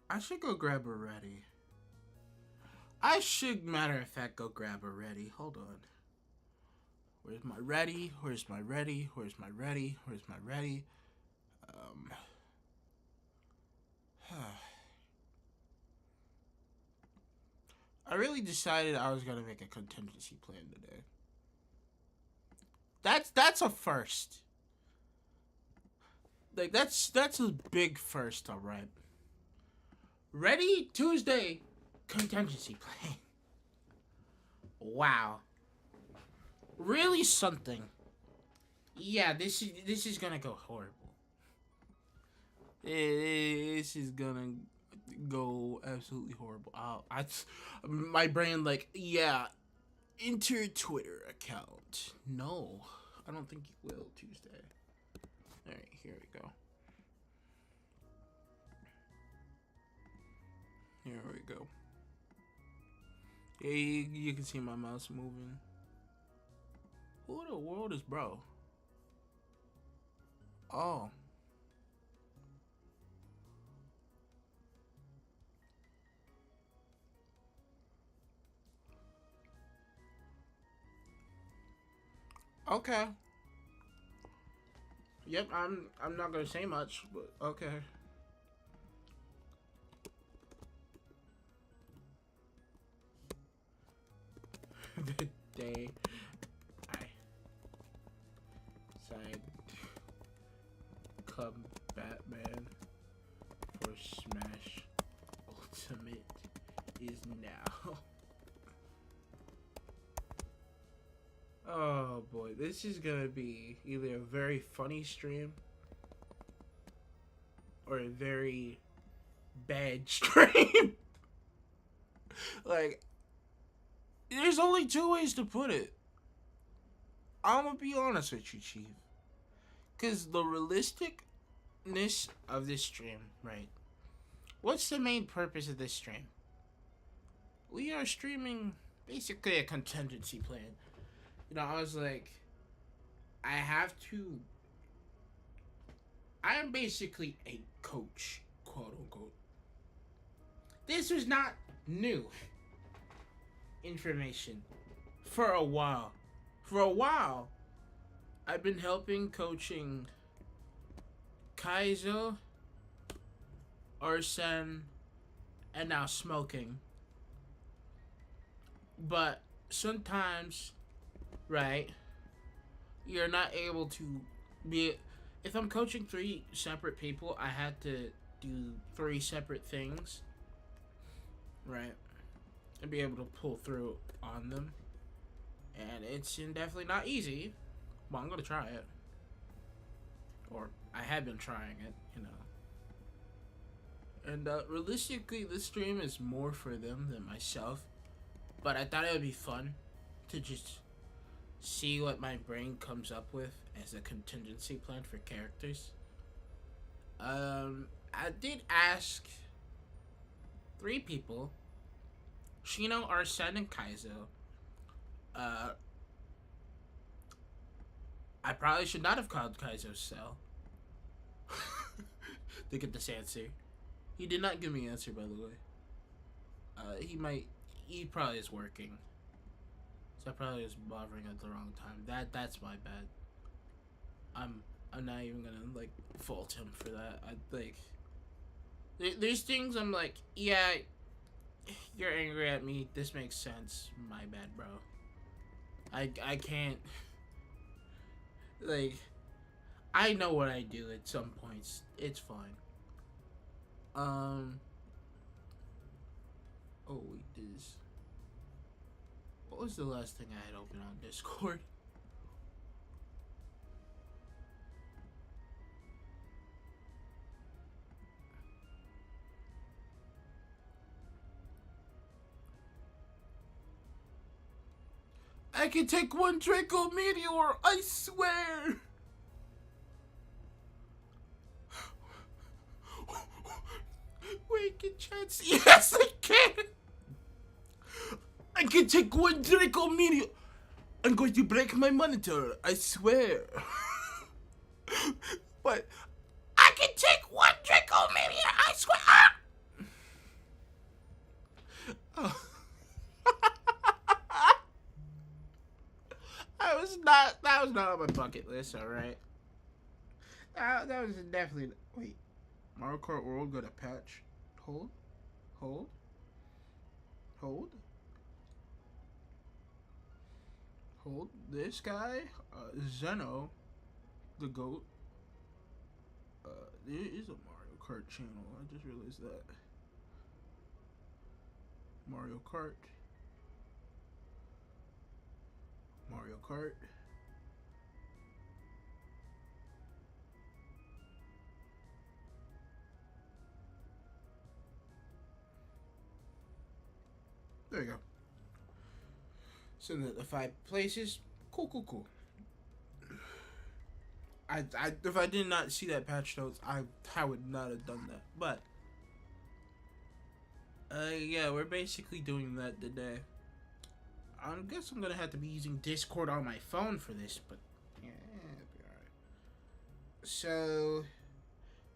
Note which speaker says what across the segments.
Speaker 1: I should go grab a Reddy. I should, matter of fact, go grab a Reddy. Hold on. Where's my Reddy? Where's my Reddy? Where's my Reddy? Where's my Reddy? Um. I really decided I was gonna make a contingency plan today. That's a first. Like that's a big first, alright. Ready Tuesday contingency plan. Wow. Really something. Yeah, this is gonna go horrible. This is gonna go absolutely horrible. My brain like, yeah, enter Twitter account. No, I don't think you will Tuesday. All right, here we go. Here we go. Yeah, you can see my mouse moving. Who in the world is bro? Oh. Okay. Yep, I'm not gonna say much, but okay. The day I signed Club Batman for Smash Ultimate is now. Oh boy, this is gonna be either a very funny stream or a very bad stream. Like, there's only two ways to put it. I'm gonna be honest with you, Chief. Because the realisticness of this stream, right? What's the main purpose of this stream? We are streaming basically a contingency plan. You know, I was like, I am basically a coach, quote unquote. This was not new information for a while. For a while, I've been coaching Kaizo, Arsen, and now Smoking. But sometimes, right, you're not able to be... If I'm coaching 3 separate people, I had to do 3 separate things, right, and be able to pull through on them. And it's definitely not easy, but I'm gonna try it. Or I have been trying it, you know. And realistically, this stream is more for them than myself. But I thought it would be fun to just see what my brain comes up with as a contingency plan for characters. I did ask 3 people, Shino, Arsene, and Kaizo. I probably should not have called Kaizo's cell to get this answer. He did not give me an answer, by the way. He probably is working. So I probably was bothering at the wrong time. That's my bad. I'm not even gonna like fault him for that. There's things I'm like, yeah, you're angry at me. This makes sense. My bad, bro. I can't, like, I know what I do at some points. It's fine. Oh wait, what was the last thing I had open on Discord? I can take 1 Draco Meteor, I swear! Wait, can chance? Yes, I can! I can take 1 Draco Meteor! I'm going to break my monitor, I swear. But I can take 1 Draco Meteor, I swear! Ah! that was not on my bucket list. All right. That was definitely. Wait, Mario Kart World got a patch. Hold, hold, hold, hold. This guy, Zeno, the goat. There is a Mario Kart channel. I just realized that. Mario Kart. Mario Kart. There you go. So the 5 places. Cool. If I did not see that patch notes, I would not have done that. But yeah, we're basically doing that today. I guess I'm gonna have to be using Discord on my phone for this, but yeah, it'll be alright. So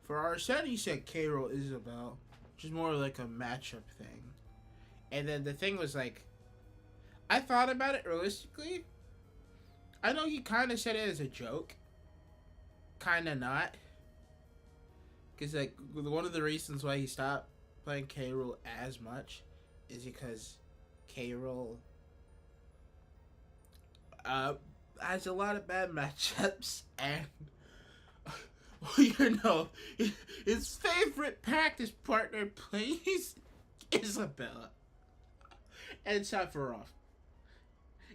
Speaker 1: for our set, he said K-Roll Isabel, which is more like a matchup thing. And then the thing was like, I thought about it realistically. I know he kind of said it as a joke. Kind of not. Because like, one of the reasons why he stopped playing K-Roll as much is because K-Roll has a lot of bad matchups, and you know, his favorite practice partner plays Isabella and Sephiroth.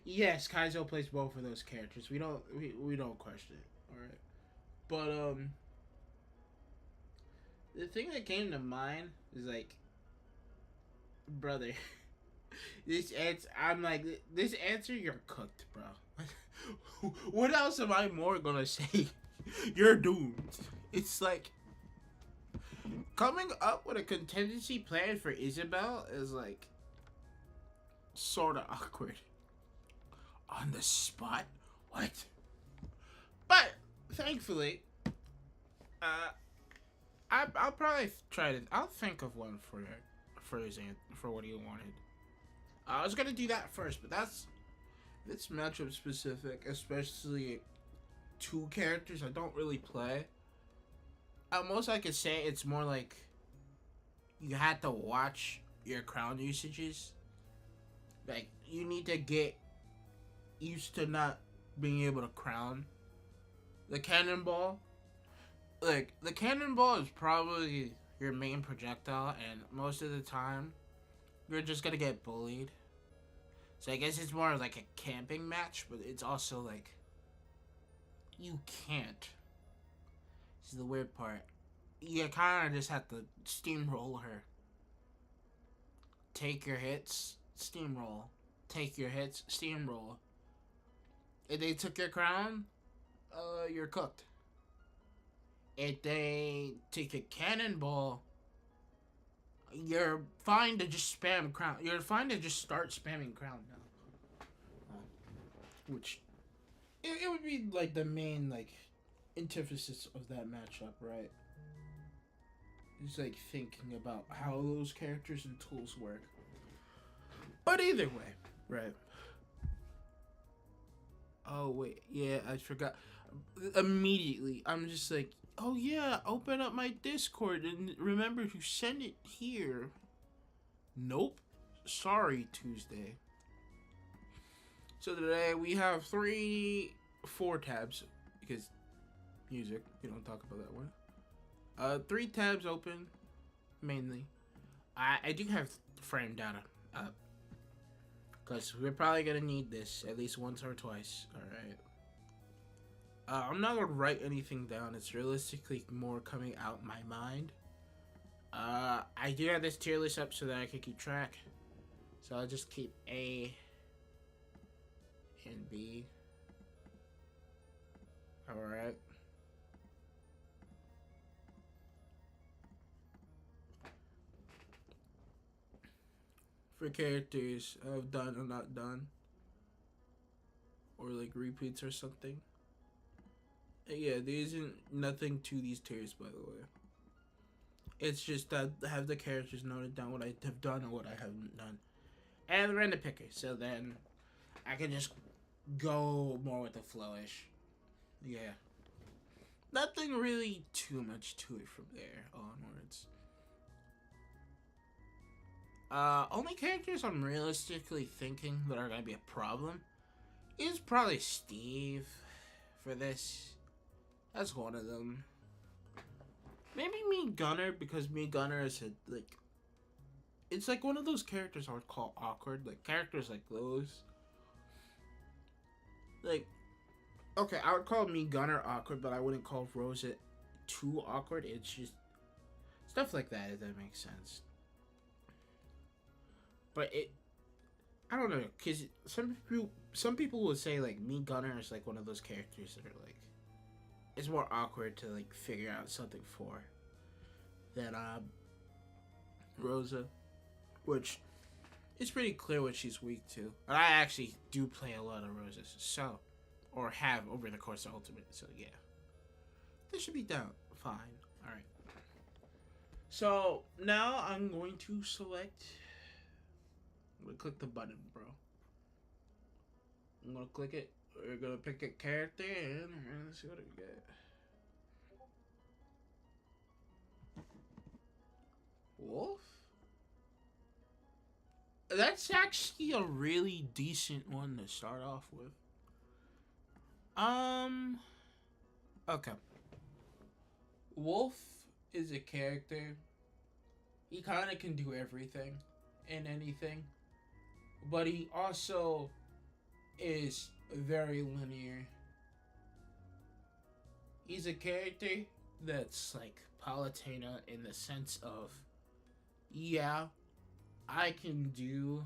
Speaker 1: Yes, Kaizo plays both of those characters. We don't question it. All right, but the thing that came to mind is like, brother, I'm like, this answer, you're cooked, bro. What else am I more gonna say? You're doomed. It's like, coming up with a contingency plan for Isabel is like sort of awkward. On the spot? What? But thankfully, I'll probably try to. I'll think of one for what he wanted. I was gonna do that first, but that's matchup specific, especially 2 characters I don't really play. At most I could say it's more like you had to watch your crown usages. Like, you need to get used to not being able to crown the cannonball. Like, the cannonball is probably your main projectile, and most of the time you're just gonna get bullied. So I guess it's more like a camping match, but it's also like, you can't. This is the weird part. You kind of just have to steamroll her. Take your hits, steamroll. Take your hits, steamroll. If they took your crown, you're cooked. If they take a cannonball, you're fine to just spam crown. You're fine to just start spamming crown now. Which, it would be like the main like antithesis of that matchup, right? Just like thinking about how those characters and tools work. But either way, right? Oh wait, yeah, I forgot. Immediately, I'm just like, oh yeah, open up my Discord and remember to send it here. Nope. Sorry, Tuesday. So today we have 4 tabs, because music, you don't talk about that one. 3 tabs open, mainly. I do have frame data up, because we're probably going to need this at least once or twice, alright? I'm not going to write anything down. It's realistically more coming out my mind. I do have this tier list up so that I can keep track. So I'll just keep A and B. Alright. For characters I've done or not done, or like repeats or something. Yeah, there isn't nothing to these tiers, by the way. It's just that I have the characters noted down, what I have done and what I haven't done, and the random picker. So then I can just go more with the flowish. Yeah. Nothing really too much to it from there onwards. Only characters I'm realistically thinking that are gonna be a problem is probably Steve for this. That's one of them. Maybe me Gunner, because me Gunner is like, it's like one of those characters I would call awkward. Like characters like those. Like, okay, I would call me Gunner awkward, but I wouldn't call Rosa too awkward. It's just stuff like that, if that makes sense. But I don't know, cause some people would say like me Gunner is like one of those characters that are like, it's more awkward to like figure out something for than Rosa, which it's pretty clear what she's weak to. And I actually do play a lot of Roses, so, or have over the course of Ultimate, so yeah. This should be down fine. Alright. So, now I'm going to select, I'm going to click the button, bro. I'm going to click it. We're going to pick a character, and let's see what we get. Wolf? That's actually a really decent one to start off with. Okay. Wolf is a character. He kind of can do everything and anything. But he also is very linear. He's a character that's like Palutena in the sense of, yeah, I can do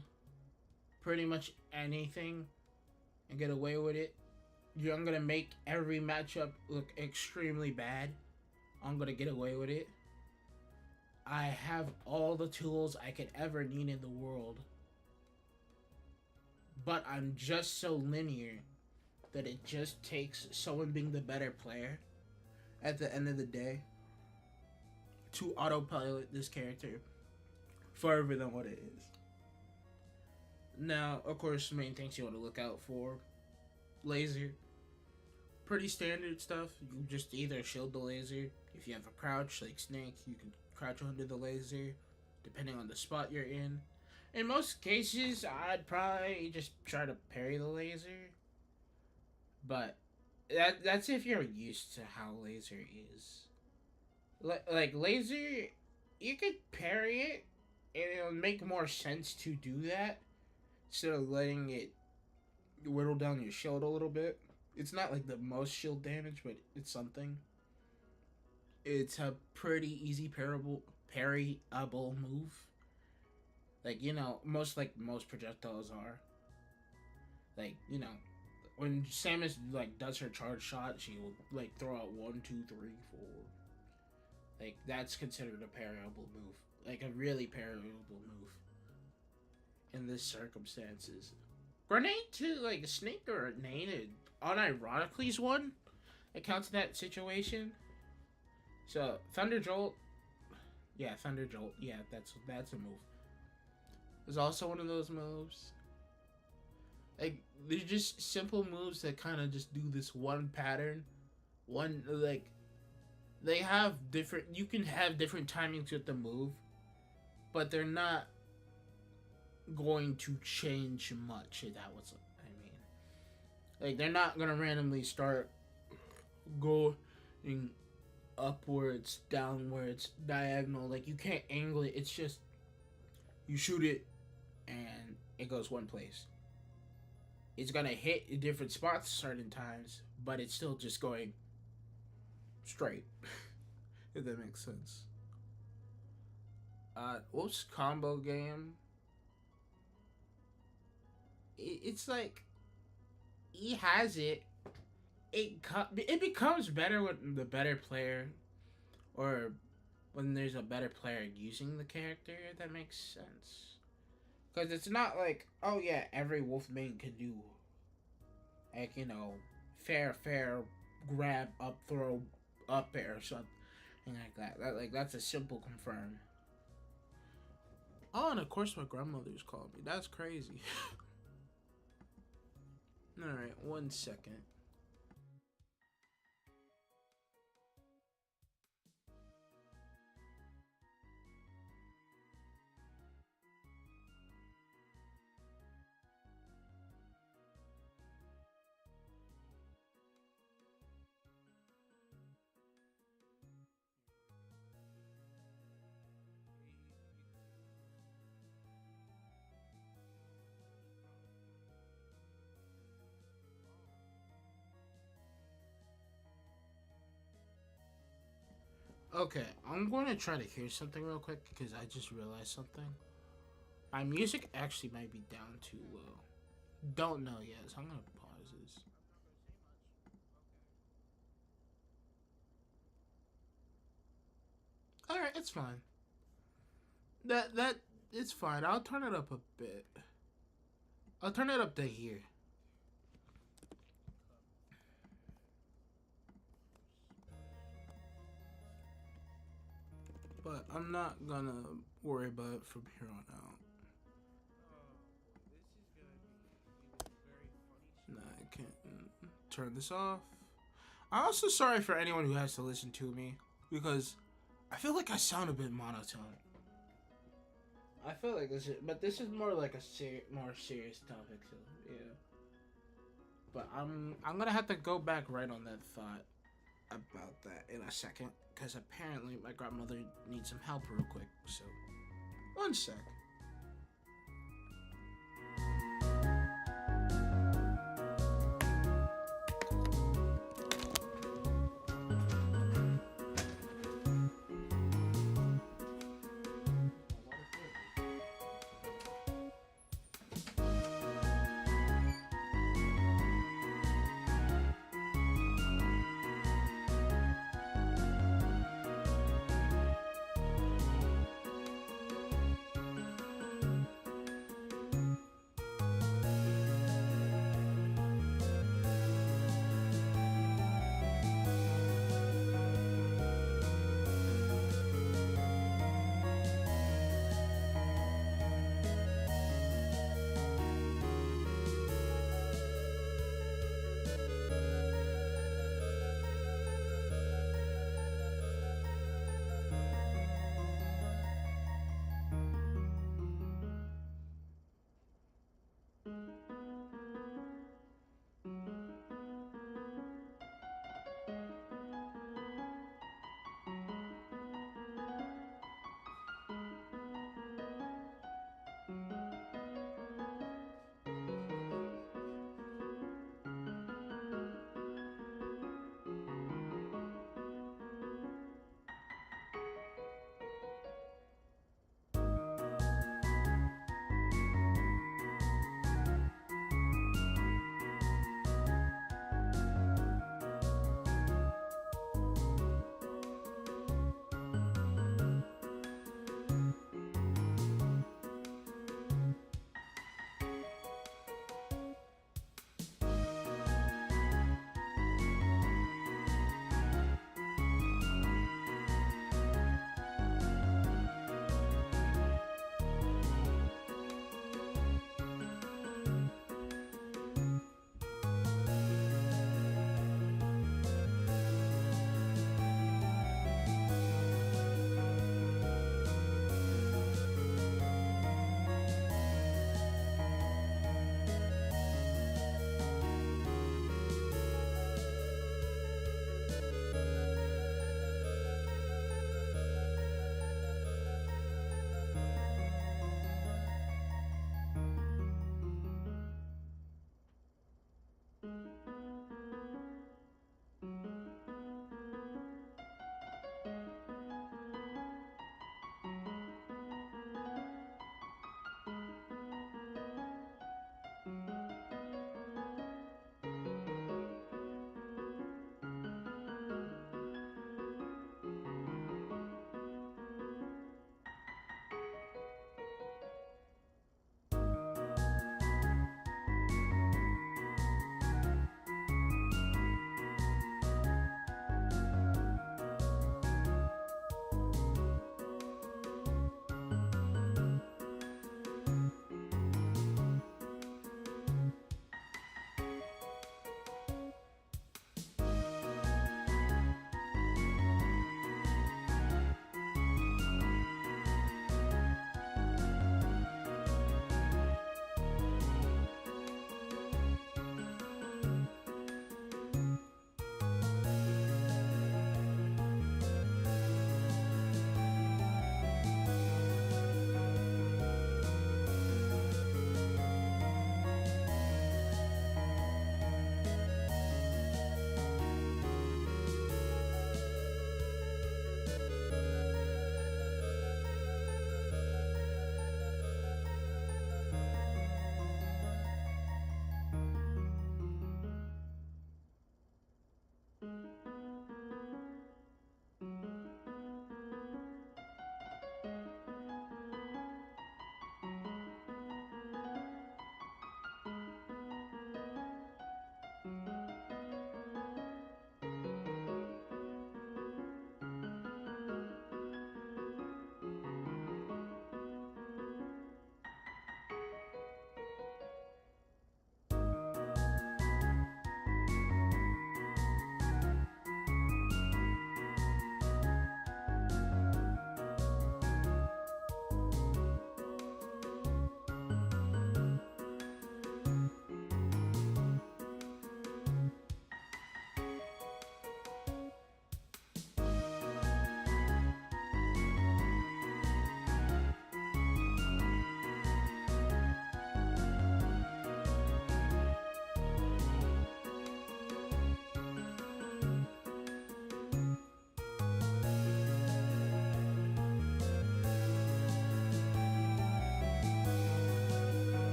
Speaker 1: pretty much anything and get away with it. I'm gonna make every matchup look extremely bad. I'm gonna get away with it. I have all the tools I could ever need in the world. But I'm just so linear that it just takes someone being the better player at the end of the day to autopilot this character further than what it is. Now, of course, the main things you want to look out for: laser. Pretty standard stuff. You just either shield the laser. If you have a crouch like Snake, you can crouch under the laser, depending on the spot you're in. In most cases, I'd probably just try to parry the laser. But that's if you're used to how laser is. Like laser, you could parry it, and it'll make more sense to do that instead of letting it whittle down your shield a little bit. It's not like the most shield damage, but it's something. It's a pretty easy parryable move. Like, you know, most projectiles are. Like, you know, when Samus like does her charge shot, she will like throw out 1, 2, 3, 4. Like, that's considered a parryable move. Like a really parryable move in this circumstances. Grenade to like a Snake or a grenade, unironically is one that counts in that situation. So Thunder Jolt, yeah, Thunder Jolt, yeah, that's a move. There's also one of those moves. Like, they're just simple moves that kind of just do this one pattern. One, like, they have different, you can have different timings with the move, but they're not going to change much, if that was what I mean. Like, they're not gonna randomly start going upwards, downwards, diagonal. Like, you can't angle it. It's just, you shoot it, and it goes one place. It's gonna hit in different spots certain times, but it's still just going straight. If that makes sense. Wolf's combo game. It's like, he has it. It becomes better with the better player, or when there's a better player using the character. If that makes sense. Because it's not like, oh yeah, every wolf main can do, like, you know, fair, grab, up, throw, up air, or something like that. That's a simple confirm. Oh, and of course my grandmother's called me. That's crazy. All right, 1 second. Okay, I'm going to try to hear something real quick because I just realized something. My music actually might be down too low. Don't know yet, so I'm going to pause this. All right, it's fine. That it's fine. I'll turn it up a bit. I'll turn it up to here. But I'm not gonna worry about it from here on out. Nah, I can't turn this off. I'm also sorry for anyone who has to listen to me because I feel like I sound a bit monotone. I feel like this is, but this is more like a more serious topic, so yeah. But I'm gonna have to go back right on that thought about that in a second because apparently my grandmother needs some help real quick. So 1 sec.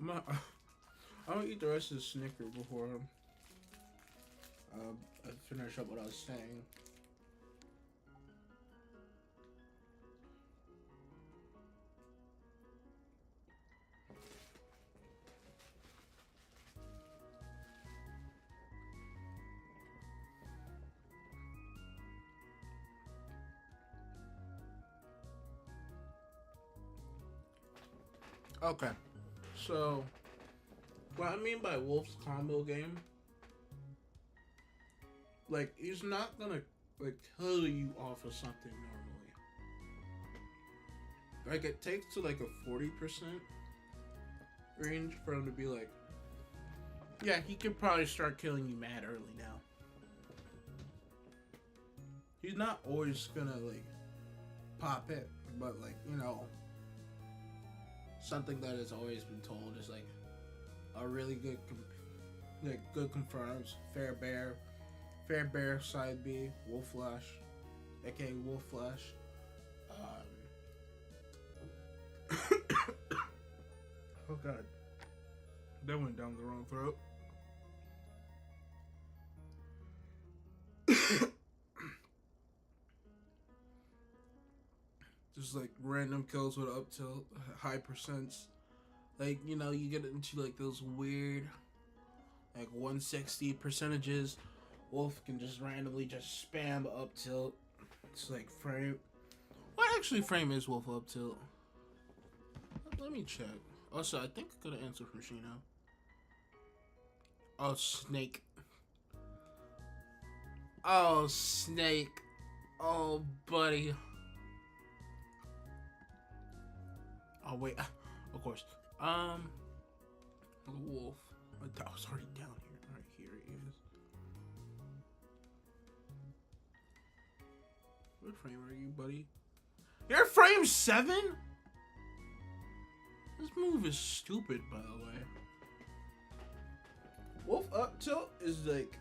Speaker 1: I'm gonna eat the rest of the Snicker before I finish up what I was saying. Okay, so what I mean by Wolf's combo game, like he's not gonna like kill you off of something normally. Like it takes to like a 40% range for him to be like, yeah, he could probably start killing you mad early now. He's not always gonna like pop it, but like, you know, something that has always been told is like a really good good confirms fair bear side B wolf flash, aka wolf flash. Oh god, that went down the wrong throat. Just like random kills with up to high percents. Like, you know, you get into like those weird like 160 percentages. Wolf can just randomly just spam up tilt. It's like frame. What actually frame is Wolf up tilt? Let me check. Also, I think I got an answer from Shino. Oh, Snake. Oh, Snake. Oh, buddy. Oh, wait. Of course. Wolf. That was already down here. Alright, here it is. What frame are you, buddy? You're frame 7? This move is stupid, by the way. Wolf up tilt is like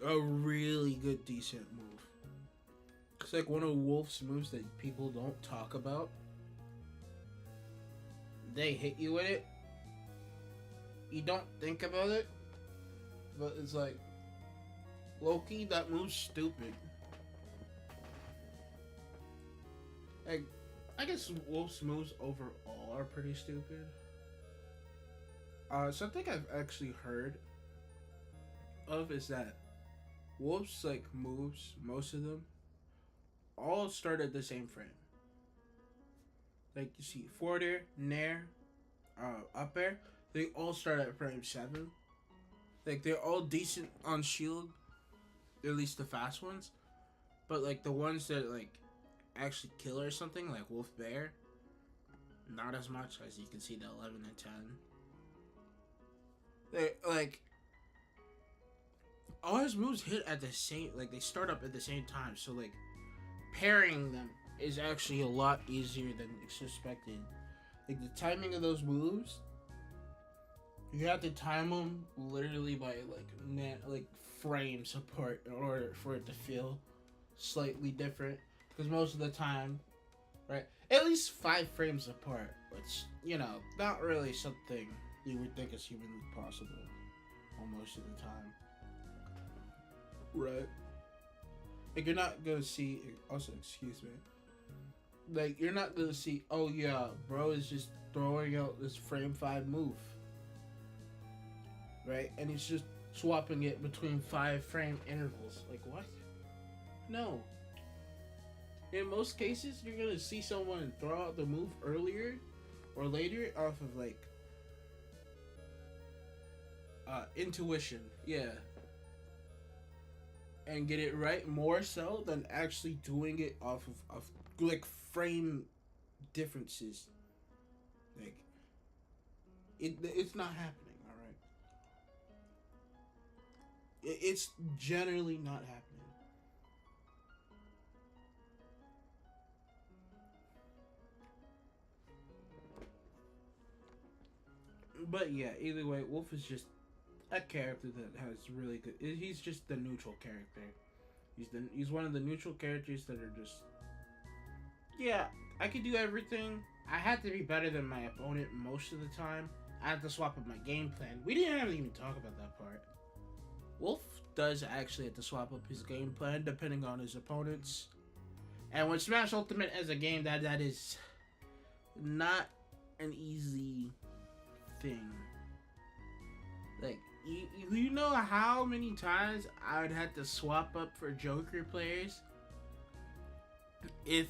Speaker 1: a really good, decent move. It's like one of Wolf's moves that people don't talk about. They hit you with it. You don't think about it, but it's like, low-key, that move's stupid. Like, I guess Wolf's moves overall are pretty stupid. Something I've actually heard of is that Wolf's like moves, most of them, all start at the same frame. Like you see, forward air, nair, up air, they all start at frame 7. Like they're all decent on shield, at least the fast ones. But like the ones that like actually kill or something, like Wolf Bear, not as much. As you can see, the 11 and 10. They like all his moves hit at the same, like they start up at the same time. So like pairing them is actually a lot easier than suspected. Like the timing of those moves, you have to time them literally by like frames apart in order for it to feel slightly different. Because most of the time, right, at least 5 frames apart, which, you know, not really something you would think is humanly possible most of the time. Right. Like, you're not gonna see, also, excuse me, like, you're not gonna see, oh yeah, bro is just throwing out this frame 5 move. Right? And he's just swapping it between 5 frame intervals. Like, what? No. In most cases, you're gonna see someone throw out the move earlier or later off of, like, intuition. Yeah. And get it right more so than actually doing it off of like, frame differences. Like, it's not happening, alright? It's generally not happening. But yeah, either way, Wolf is just a character that has really good. He's just the neutral character. He's one of the neutral characters that are just, yeah, I could do everything, I had to be better than my opponent most of the time. I had to swap up my game plan. We didn't even talk about that part. Wolf does actually have to swap up his game plan depending on his opponents. And with Smash Ultimate as a game, that is not an easy thing. Like, you know how many times I would have to swap up for Joker players if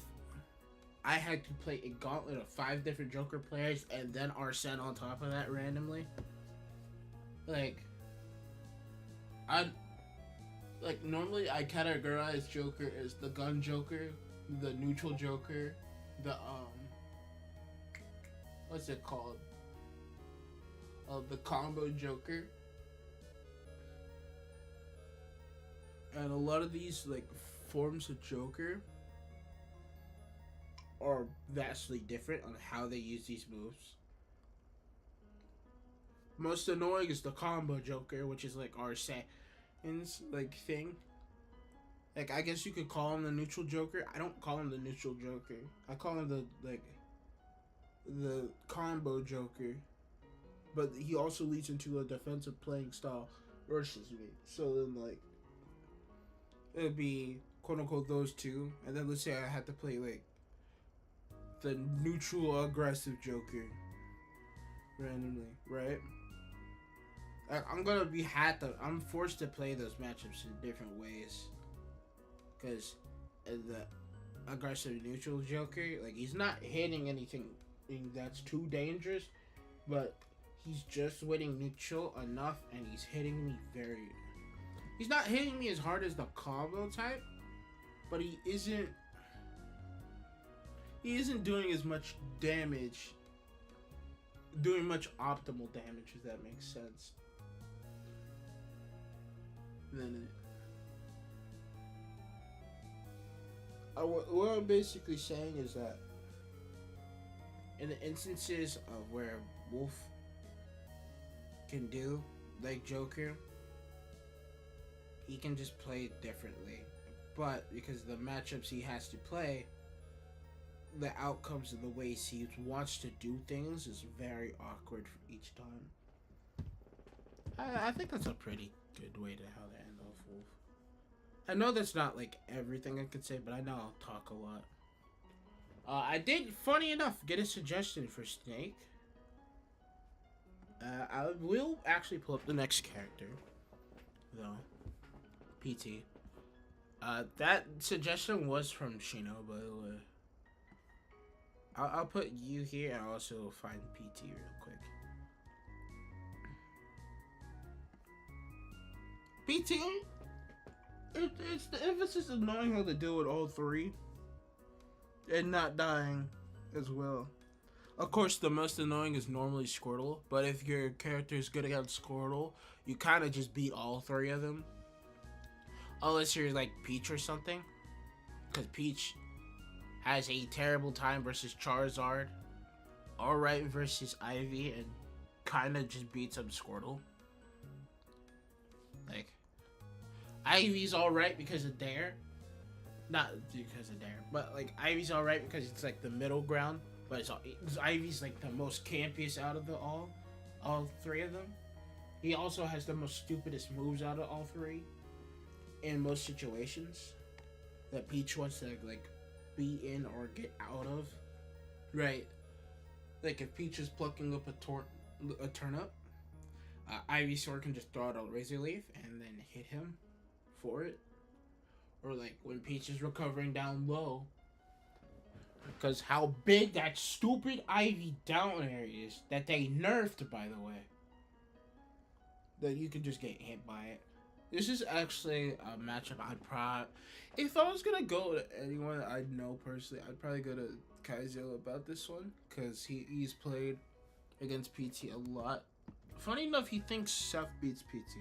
Speaker 1: I had to play a gauntlet of 5 different Joker players and then Arsene on top of that randomly. Like, normally I categorize Joker as the gun Joker, the neutral Joker, the what's it called? The combo Joker. And a lot of these like forms of Joker are vastly different on how they use these moves. Most annoying is the combo Joker, which is like Arsene's like thing. Like, I guess you could call him the neutral Joker. I don't call him the neutral Joker. I call him the combo Joker. But he also leads into a defensive playing style versus me. So then, like, it would be quote unquote those two, and then let's say I had to play like the neutral aggressive Joker randomly, right? I'm forced to play those matchups in different ways, because the aggressive neutral Joker, like, he's not hitting anything that's too dangerous, but he's just winning neutral enough, and he's hitting me he's not hitting me as hard as the combo type, but he isn't doing as much damage, doing much optimal damage, if that makes sense. Then what I'm basically saying is that in the instances of where Wolf can do like Joker, he can just play it differently. But because of the matchups he has to play, the outcomes of the ways he wants to do things is very awkward for each time. I think that's a pretty good way to how to end off Wolf. I know that's not like everything I could say, but I know I'll talk a lot. I did, funny enough, get a suggestion for Snake. I will actually pull up the next character, though. PT. That suggestion was from Shino, by the way. I'll put you here and I'll also find PT real quick. PT, it's the emphasis of knowing how to deal with all three and not dying as well. Of course, the most annoying is normally Squirtle, but if your character is good against Squirtle, you kind of just beat all 3 of them. Unless you're like Peach or something, because Peach has a terrible time versus Charizard, alright versus Ivy, and kind of just beats up Squirtle. Like, Ivy's alright because of Dare. Not because of Dare, but like Ivy's alright because it's like the middle ground. But Ivy's like the most campiest out of all 3 of them. He also has the most stupidest moves out of all 3 in most situations that Peach wants to like be in or get out of. Right. Like if Peach is plucking up a turnip, Ivysaur can just throw out a Razor Leaf and then hit him for it. Or like when Peach is recovering down low, because how big that stupid Ivy down air is, that they nerfed, by the way, that you can just get hit by it. This is actually a matchup if I was gonna go to anyone I know personally, I'd probably go to Kaizo about this one, because he's played against PT a lot. Funny enough, he thinks Seth beats PT.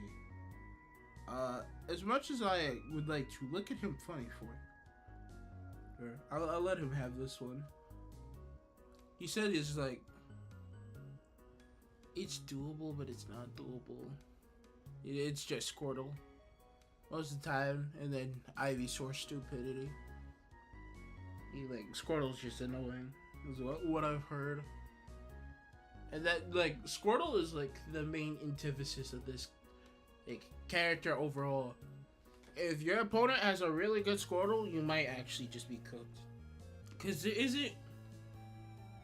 Speaker 1: As much as I would like to look at him funny for it, I'll let him have this one. He said it's like, it's doable, but it's not doable. It's just Squirtle most of the time, and then Ivysaur stupidity. Squirtle's just annoying. is what I've heard. And that, like, Squirtle is, like, the main antithesis of this, like, character overall. If your opponent has a really good Squirtle, you might actually just be cooked. Because there isn't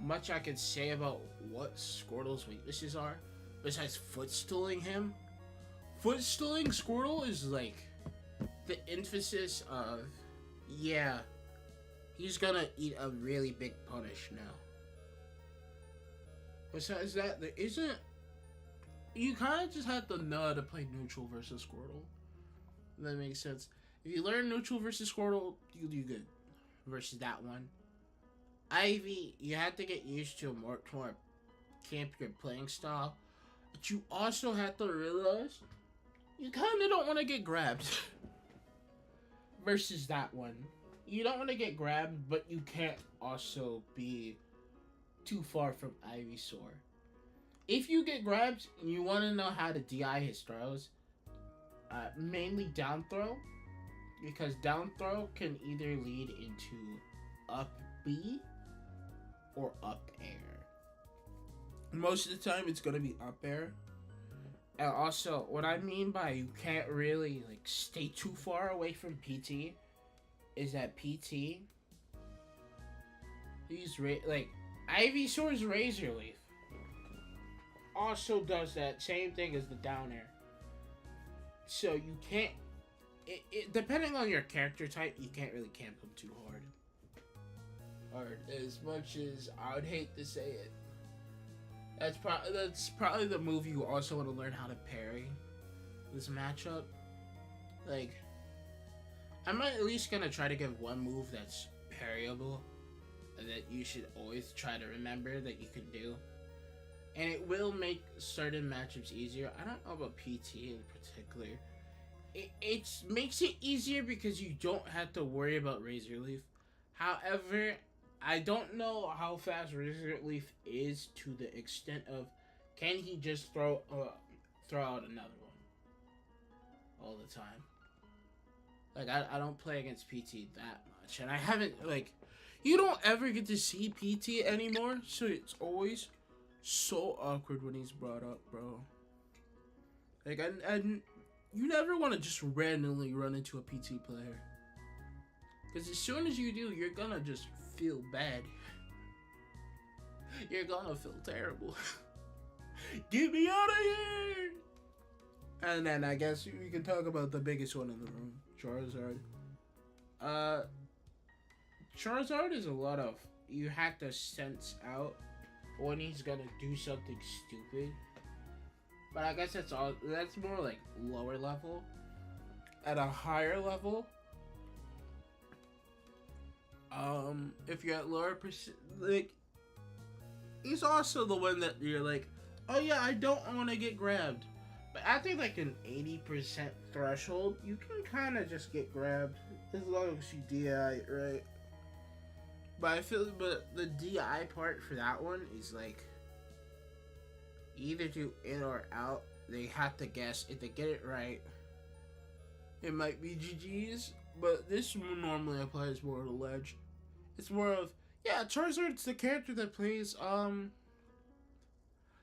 Speaker 1: much I can say about what Squirtle's weaknesses are, besides footstooling him. Footstooling Squirtle is, like, the emphasis of, yeah, he's gonna eat a really big punish now. Besides that, there isn't... You kind of just have to know how to play neutral versus Squirtle. If that makes sense. If you learn neutral versus Squirtle, you do good. Versus that one. Ivy, you have to get used to a more campier playing style. But you also have to realize you kind of don't want to get grabbed. Versus that one. You don't want to get grabbed, but you can't also be too far from Ivysaur. If you get grabbed and you want to know how to DI his throws, mainly down throw, because down throw can either lead into up B or up air. Most of the time it's going to be up air. And also, what I mean by you can't really like stay too far away from PT is that PT, like Ivysaur's Razor Leaf also does that same thing as the down air. So you can't, depending on your character type, you can't really camp him too hard. Or as much as I would hate to say it, that's probably the move you also want to learn how to parry this matchup. Like, I'm at least gonna try to give one move that's parryable that you should always try to remember that you can do. And it will make certain matchups easier. I don't know about PT in particular. It makes it easier because you don't have to worry about Razor Leaf. However, I don't know how fast Razor Leaf is to the extent of can he just throw out another one all the time. Like, I don't play against PT that much. And I haven't, like, you don't ever get to see PT anymore. So it's always so awkward when he's brought up, bro. Like, and you never want to just randomly run into a PT player. Because as soon as you do, you're gonna just feel bad. You're gonna feel terrible. Get me out of here! And then I guess we can talk about the biggest one in the room, Charizard. Charizard is a lot of, you have to sense out when he's gonna do something stupid. But I guess that's more like lower level. At a higher level, if you're at lower like, he's also the one that you're like, oh yeah, I don't want to get grabbed. But after like an 80% threshold, you can kind of just get grabbed as long as you DI it right. But I feel, but the DI part for that one is like, either do in or out. They have to guess. If they get it right, it might be GG's. But this normally applies more to ledge. It's more of, yeah, Charizard's the character that plays,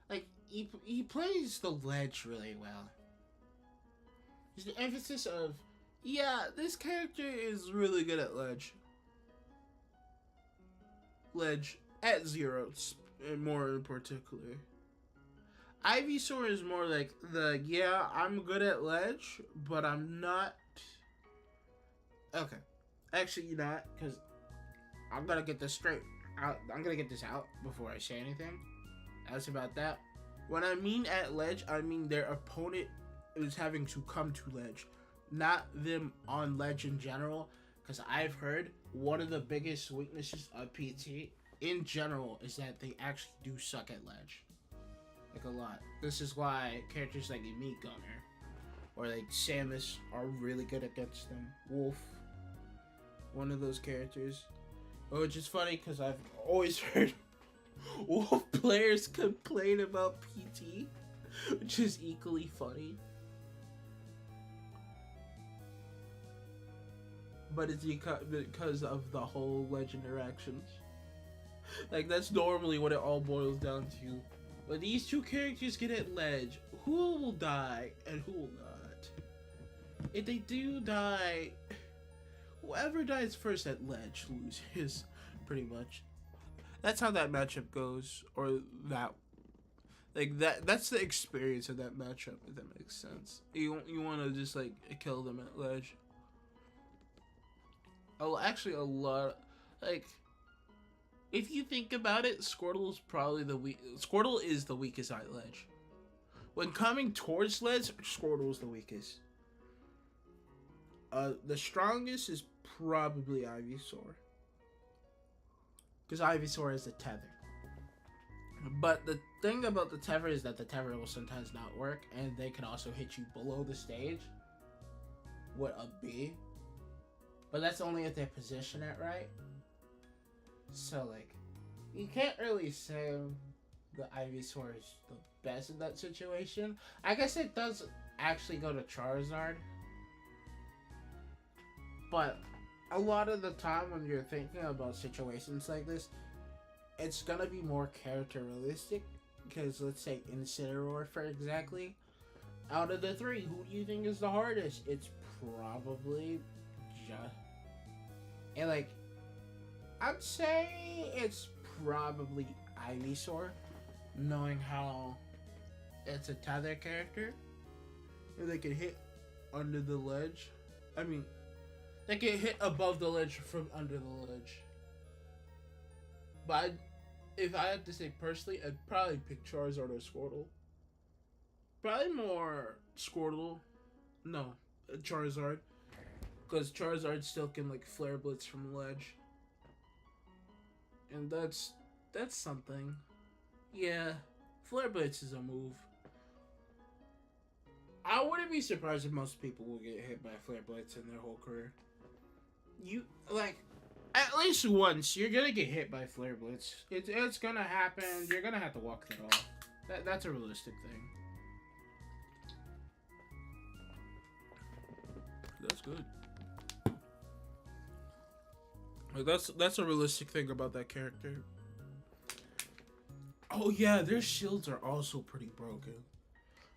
Speaker 1: like, he plays the ledge really well. He's the emphasis of, yeah, this character is really good at ledge. Ledge at zeros, and more in particular. Ivysaur is more like the, yeah, I'm good at ledge, but I'm not. Okay, actually, you're not, because I'm gonna get this straight out. I'm gonna get this out before I say anything else about that. When I mean at ledge, I mean their opponent is having to come to ledge, not them on ledge in general. Because I've heard one of the biggest weaknesses of PT in general is that they actually do suck at ledge. Like, a lot. This is why characters like Meat Gunner or like Samus are really good against them. Wolf, one of those characters. Which is funny because I've always heard Wolf players complain about PT, which is equally funny. But it's because of the whole ledge interactions. Like, that's normally what it all boils down to. But these two characters get at ledge. Who will die and who will not? If they do die, whoever dies first at ledge loses, pretty much. That's how that matchup goes, or that, like, that's the experience of that matchup, if that makes sense. You want to just, like, kill them at ledge. Oh, actually, a lot, like, if you think about it, Squirtle's probably Squirtle is the weakest at ledge. When coming towards ledge, Squirtle's the weakest. The strongest is probably Ivysaur. Because Ivysaur is a tether. But the thing about the tether is that the tether will sometimes not work, and they can also hit you below the stage with a B. But that's only if they position it right. So, like, you can't really say the Ivysaur is the best in that situation. I guess it does actually go to Charizard. But a lot of the time when you're thinking about situations like this, it's gonna be more character realistic. Because let's say Incineroar, for exactly, out of the three, who do you think is the hardest? It's probably and like, I'd say it's probably Ivysaur, knowing how it's a tether character. And they can hit under the ledge. I mean, they can hit above the ledge from under the ledge. But if I had to say personally, I'd probably pick Charizard or Squirtle. Probably more Squirtle. No, Charizard. Because Charizard still can, like, Flare Blitz from the ledge. And that's something. Yeah, Flare Blitz is a move. I wouldn't be surprised if most people will get hit by Flare Blitz in their whole career. You, like, at least once, you're gonna get hit by Flare Blitz. It's gonna happen. You're gonna have to walk that off. That's a realistic thing. That's good. That's a realistic thing about that character. Oh yeah, their shields are also pretty broken.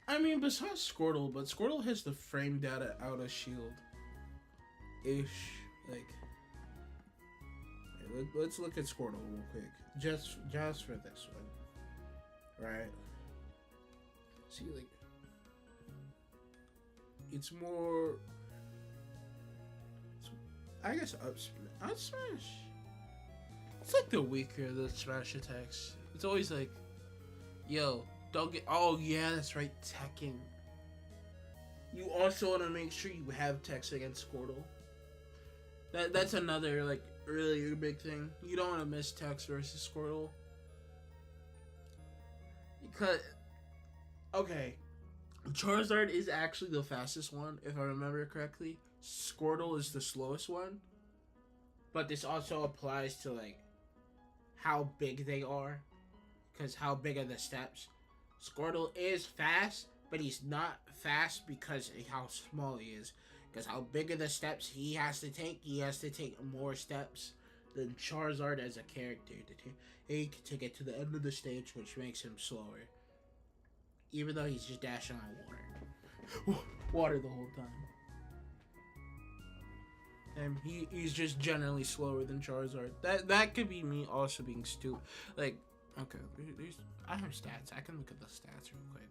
Speaker 1: I mean, besides Squirtle, but Squirtle has the frame data out of shield. Ish. Like, hey, let's look at Squirtle real quick. Just for this one. Right? See, like, it's more, I guess up smash. It's like the weaker of the smash attacks. It's always like, yo, don't get. Oh yeah, that's right, teching. You also want to make sure you have techs against Squirtle. That's another, like, really big thing. You don't want to miss techs versus Squirtle. Because, okay, Charizard is actually the fastest one, if I remember correctly. Squirtle is the slowest one. But this also applies to, like, how big they are. Because how big are the steps. Squirtle is fast, but he's not fast because of how small he is. Because how big are the steps he has to take more steps than Charizard as a character to get to the end of the stage, which makes him slower. Even though he's just dashing on water. Water the whole time. And he's just generally slower than Charizard. That could be me also being stupid. Like, okay, I have stats. I can look at the stats real quick.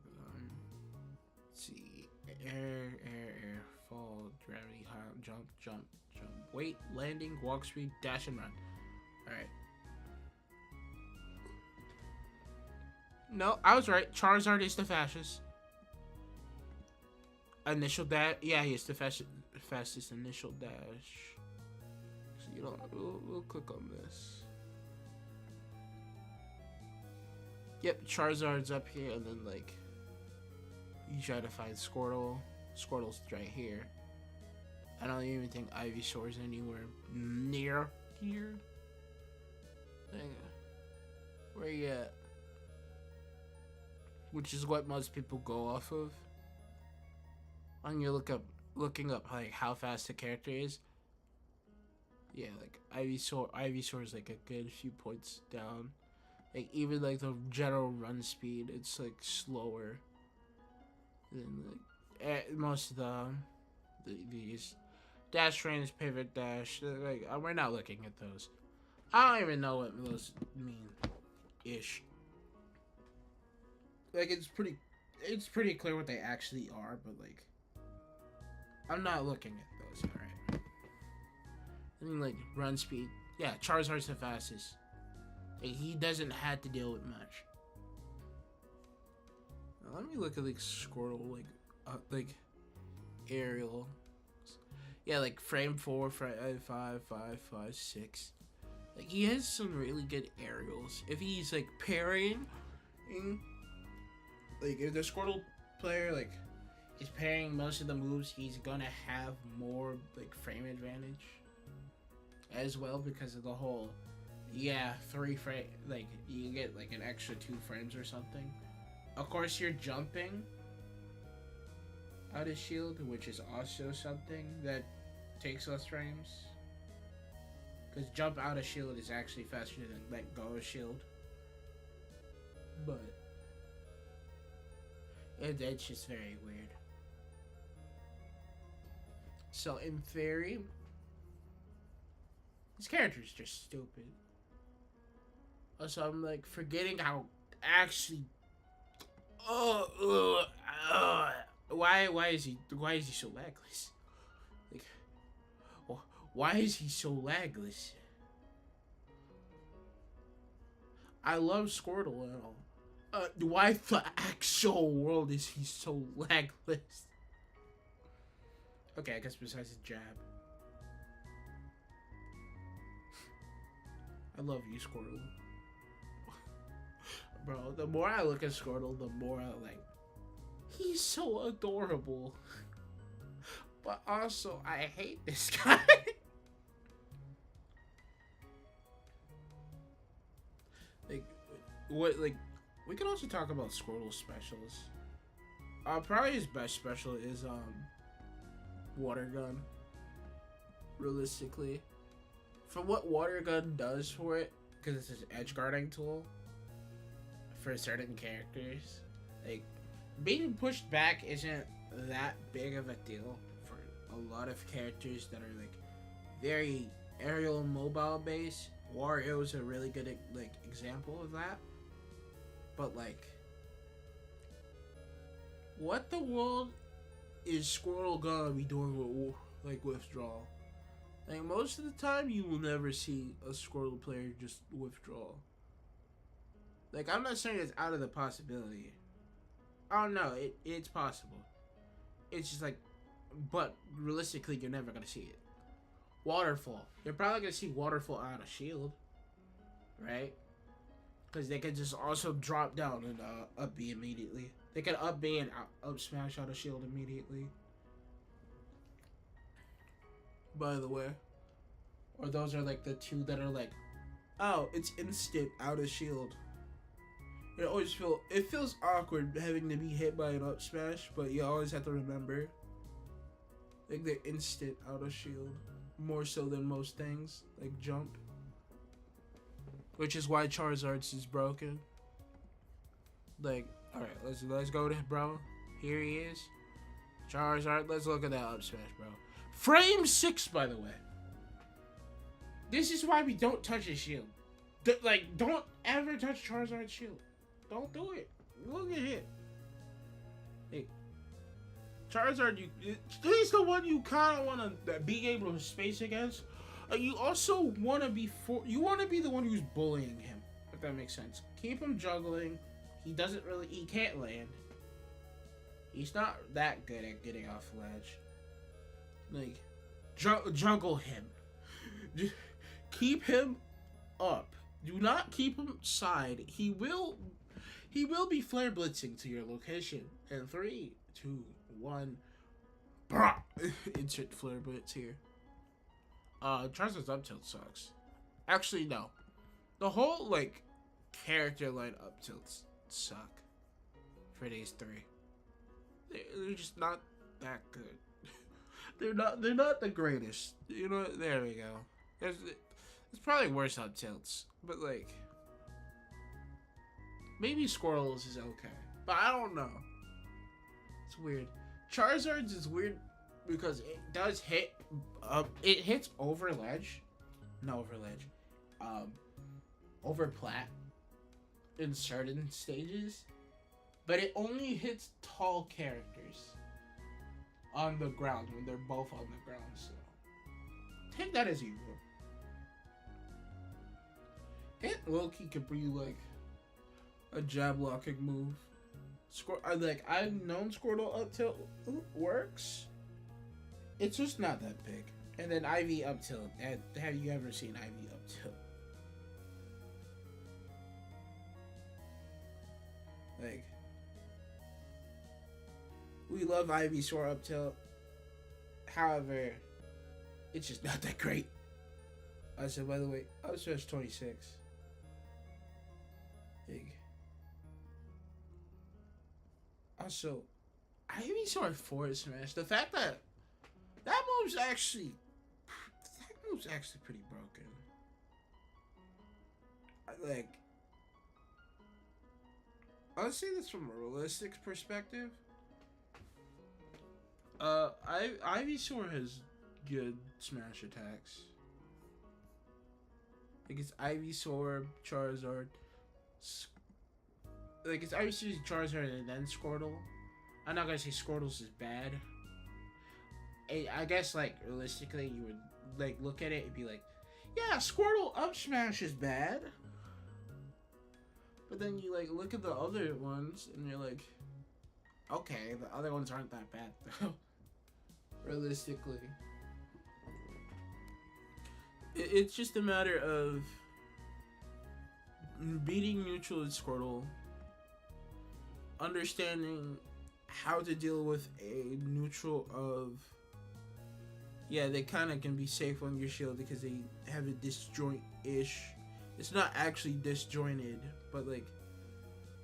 Speaker 1: Let's see. Air, fall, gravity, high, jump, weight, landing, walk speed, dash, and run. Alright. No, I was right. Charizard is the fastest. Initial dash. Yeah, he is the fastest initial dash. So you don't. We'll click on this. Yep, Charizard's up here, and then, like, you try to find Squirtle. Squirtle's right here. I don't even think Ivysaur's anywhere near here. Where you at? Which is what most people go off of. When you looking up like how fast the character is. Yeah, like Ivysaur is like a good few points down. Like even like the general run speed, it's like slower than like most of these dash trains, pivot dash. Like we're not looking at those. I don't even know what those mean, ish. Like it's pretty clear what they actually are, but like I'm not looking at those. All right. I mean, like run speed. Yeah, Charizard's the fastest. Like, he doesn't have to deal with much. Now, let me look at like Squirtle, like aerial. Yeah, like frame 4, frame 5, 5, 5, 6. Like he has some really good aerials. If he's like parrying, like if the Squirtle player like is parrying most of the moves, he's gonna have more like frame advantage as well because of the whole 3 frame, like you get like an extra 2 frames or something. Of course you're jumping out of shield, which is also something that takes less frames, because jump out of shield is actually faster than let go of shield, but it's just very weird. So in theory, this character is just stupid. Also, I'm like forgetting how actually. Why is he so lagless? Like, why is he so lagless? I love Squirtle and all. Why the actual world is he so lagless? Okay, I guess besides the jab. I love you, Squirtle. Bro, the more I look at Squirtle, the more I like. He's so adorable. But also, I hate this guy. Like, what, like, we can also talk about Squirtle's specials. Probably his best special is, Water Gun. Realistically. For what Water Gun does for it, because it's his edge guarding tool, for certain characters, like, being pushed back isn't that big of a deal for a lot of characters that are like very aerial and mobile based. Wario is a really good like example of that. But like, what the world is Squirtle gonna be doing with like withdrawal? Like most of the time, you will never see a Squirtle player just withdraw. Like I'm not saying it's out of the possibility. Oh no, it's possible. It's just like, but realistically, you're never gonna see it. Waterfall. You're probably gonna see Waterfall out of shield, right? Because they could just also drop down and up B immediately. They could up B and up smash out of shield immediately. By the way, or those are like the two that are like, oh, it's instant out of shield. It feels awkward having to be hit by an up smash, but you always have to remember, like, they're instant out of shield, more so than most things, like jump, which is why Charizard's is broken. Like, all right, let's go to bro. Here he is, Charizard. Let's look at that up smash, bro. Frame 6, by the way. This is why we don't touch his shield. Like, don't ever touch Charizard's shield. Don't do it. Look at it. Hey, Charizard, he's the one you kind of want to be able to space against. You also want to be the one who's bullying him, if that makes sense. Keep him juggling. He can't land. He's not that good at getting off the ledge. Like, juggle him. Just keep him up. Do not keep him side. He will be flare blitzing to your location. In 3, 2, 1. Brah! Insert flare blitz here. Charizard's up tilt sucks. Actually, no. The whole, like, character line up tilts suck for these 3. They're just not that good. They're not the greatest. You know, there we go. It's probably worse on tilts, but like maybe Squirtles is okay, but I don't know. It's weird. Charizard's is weird because it does hit. It hits over ledge, no over ledge, over plat in certain stages, but it only hits tall characters on the ground when they're both on the ground. So take that as you will. Hit Loki could be like a jab locking move. I've known Squirtle up tilt works. It's just not that big. And then Ivy up tilt. Have you ever seen Ivy up tilt? Like, we love Ivysaur up tilt. However, it's just not that great. So by the way, I was just 26. Big. Also, Ivysaur forward smash. The fact that move's actually pretty broken. Like, I'll say this from a realistic perspective. Ivysaur has good smash attacks. Like it's Ivysaur, Charizard. Like it's Ivysaur, Charizard, and then Squirtle. I'm not gonna say Squirtle's is bad. I guess like realistically, you would like look at it and be like, yeah, Squirtle up smash is bad. But then you like look at the other ones and you're like, okay, the other ones aren't that bad though. Realistically, it's just a matter of beating neutral with Squirtle, understanding how to deal with a neutral of, yeah, they kind of can be safe on your shield because they have a disjoint-ish. It's not actually disjointed, but like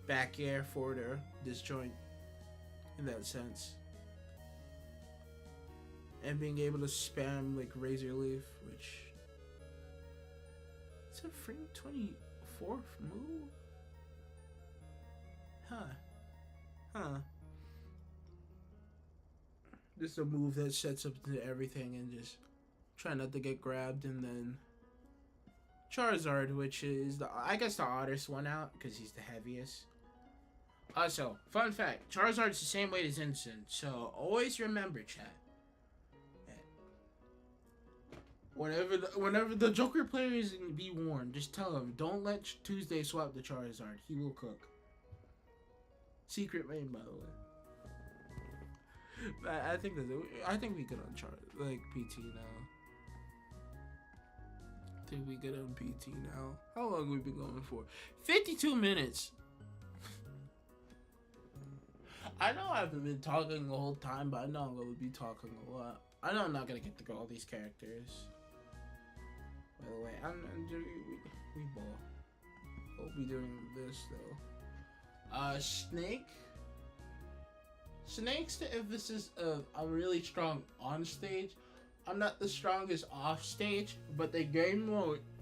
Speaker 1: back air, forward air, disjoint in that sense. And being able to spam like Razor Leaf, which it's a free 24th move? Huh. This is a move that sets up to everything and just try not to get grabbed. And then Charizard, which is I guess the oddest one out because he's the heaviest. Also, fun fact, Charizard's the same weight as Instant, so always remember, chat. Whenever the Joker player is be warned, just tell him, don't let Tuesday swap the Charizard. He will cook. Secret main, by the way. But I think we good on like PT now. I think we good on PT now. How long have we been going for? 52 minutes. I know I haven't been talking the whole time, but I know I'm gonna be talking a lot. I know I'm not gonna get to go all these characters. By the way, we ball. We'll be doing this though. Snake. Snake's the emphasis of I'm really strong on stage. I'm not the strongest off stage, but they gave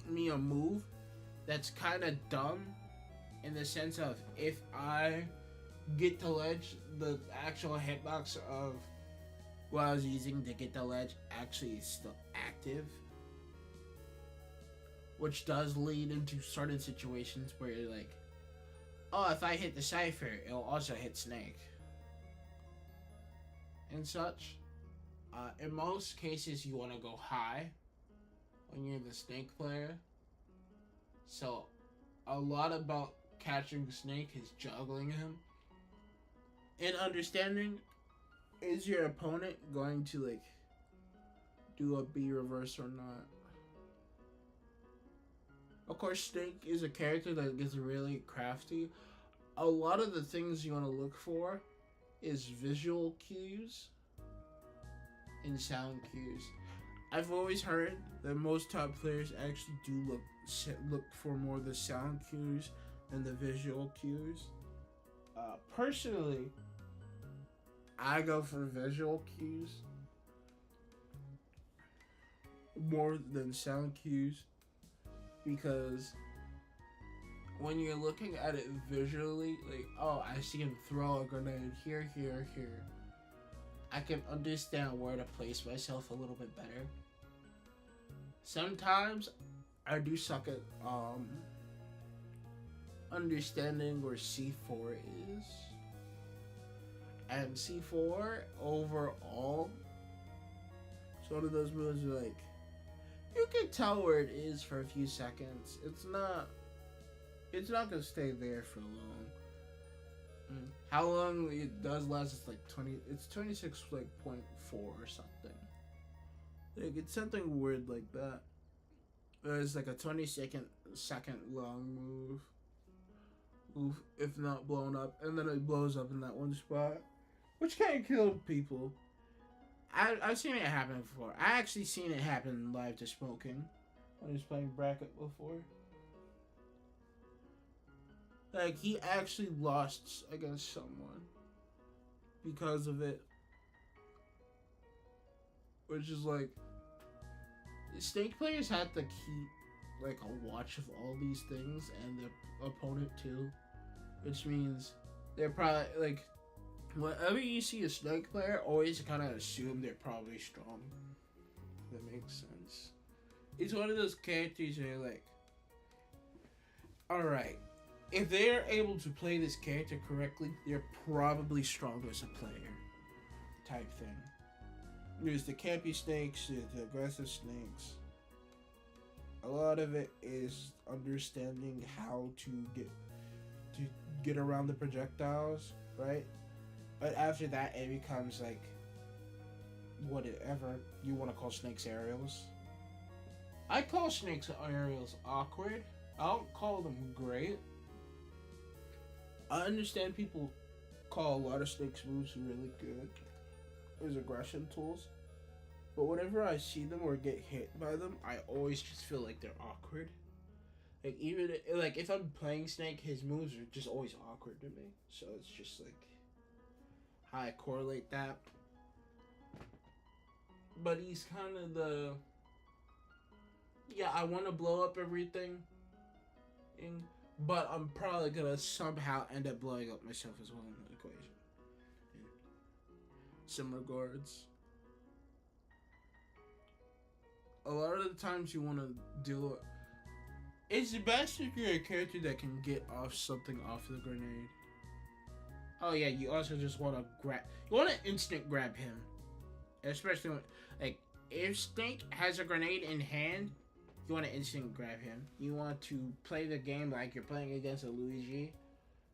Speaker 1: me a move that's kind of dumb in the sense of if I get to ledge, the actual hitbox of what I was using to get the ledge actually is still active. Which does lead into certain situations where you're like, oh, if I hit the Cypher, it'll also hit Snake. And such. In most cases, you want to go high when you're the Snake player. So, a lot about catching Snake is juggling him. And understanding, is your opponent going to, like, do a B reverse or not? Of course, Snake is a character that gets really crafty. A lot of the things you want to look for is visual cues and sound cues. I've always heard that most top players actually do look for more the sound cues than the visual cues. Personally, I go for visual cues. more than sound cues, because when you're looking at it visually, like, oh, I see him throw a grenade here, here, here, I can understand where to place myself a little bit better. Sometimes I do suck at understanding where C4 is. And C4 overall, it's one of those moves where, like, you can tell where it is for a few seconds. It's not gonna stay there for long. How long it does last is like 20. It's 26 like 0.4 or something. Like, it's something weird like that. It's like a 20-second long move, if not blown up, and then it blows up in that one spot, which can't kill people. I've seen it happen before. I actually seen it happen live to Smoking when he was playing bracket before. Like, he actually lost against someone because of it. Which is like, Snake players have to keep like a watch of all these things, and the opponent too. Which means they're probably like, whenever you see a Snake player, always kind of assume they're probably strong. If that makes sense. It's one of those characters where you're like, alright, if they're able to play this character correctly, they're probably strong as a player. Type thing. There's the campy snakes, there's the aggressive snakes. A lot of it is understanding how to get around the projectiles, right? But after that, it becomes like whatever you want to call snakes aerials. I call snakes aerials awkward. I don't call them great. I understand people call a lot of snakes moves really good as aggression tools, but whenever I see them or get hit by them, I always just feel like they're awkward. Like, even like if I'm playing Snake, his moves are just always awkward to me. So it's just like how I correlate that. But he's kind of the, yeah, I want to blow up everything, but I'm probably gonna somehow end up blowing up myself as well in the equation. Some regards. A lot of the times you want to do it. It's best if you're a character that can get off something off the grenade. Oh yeah, you also just want to grab. You want to instant grab him, especially when, like, if Snake has a grenade in hand, you want to instant grab him. You want to play the game like you're playing against a Luigi.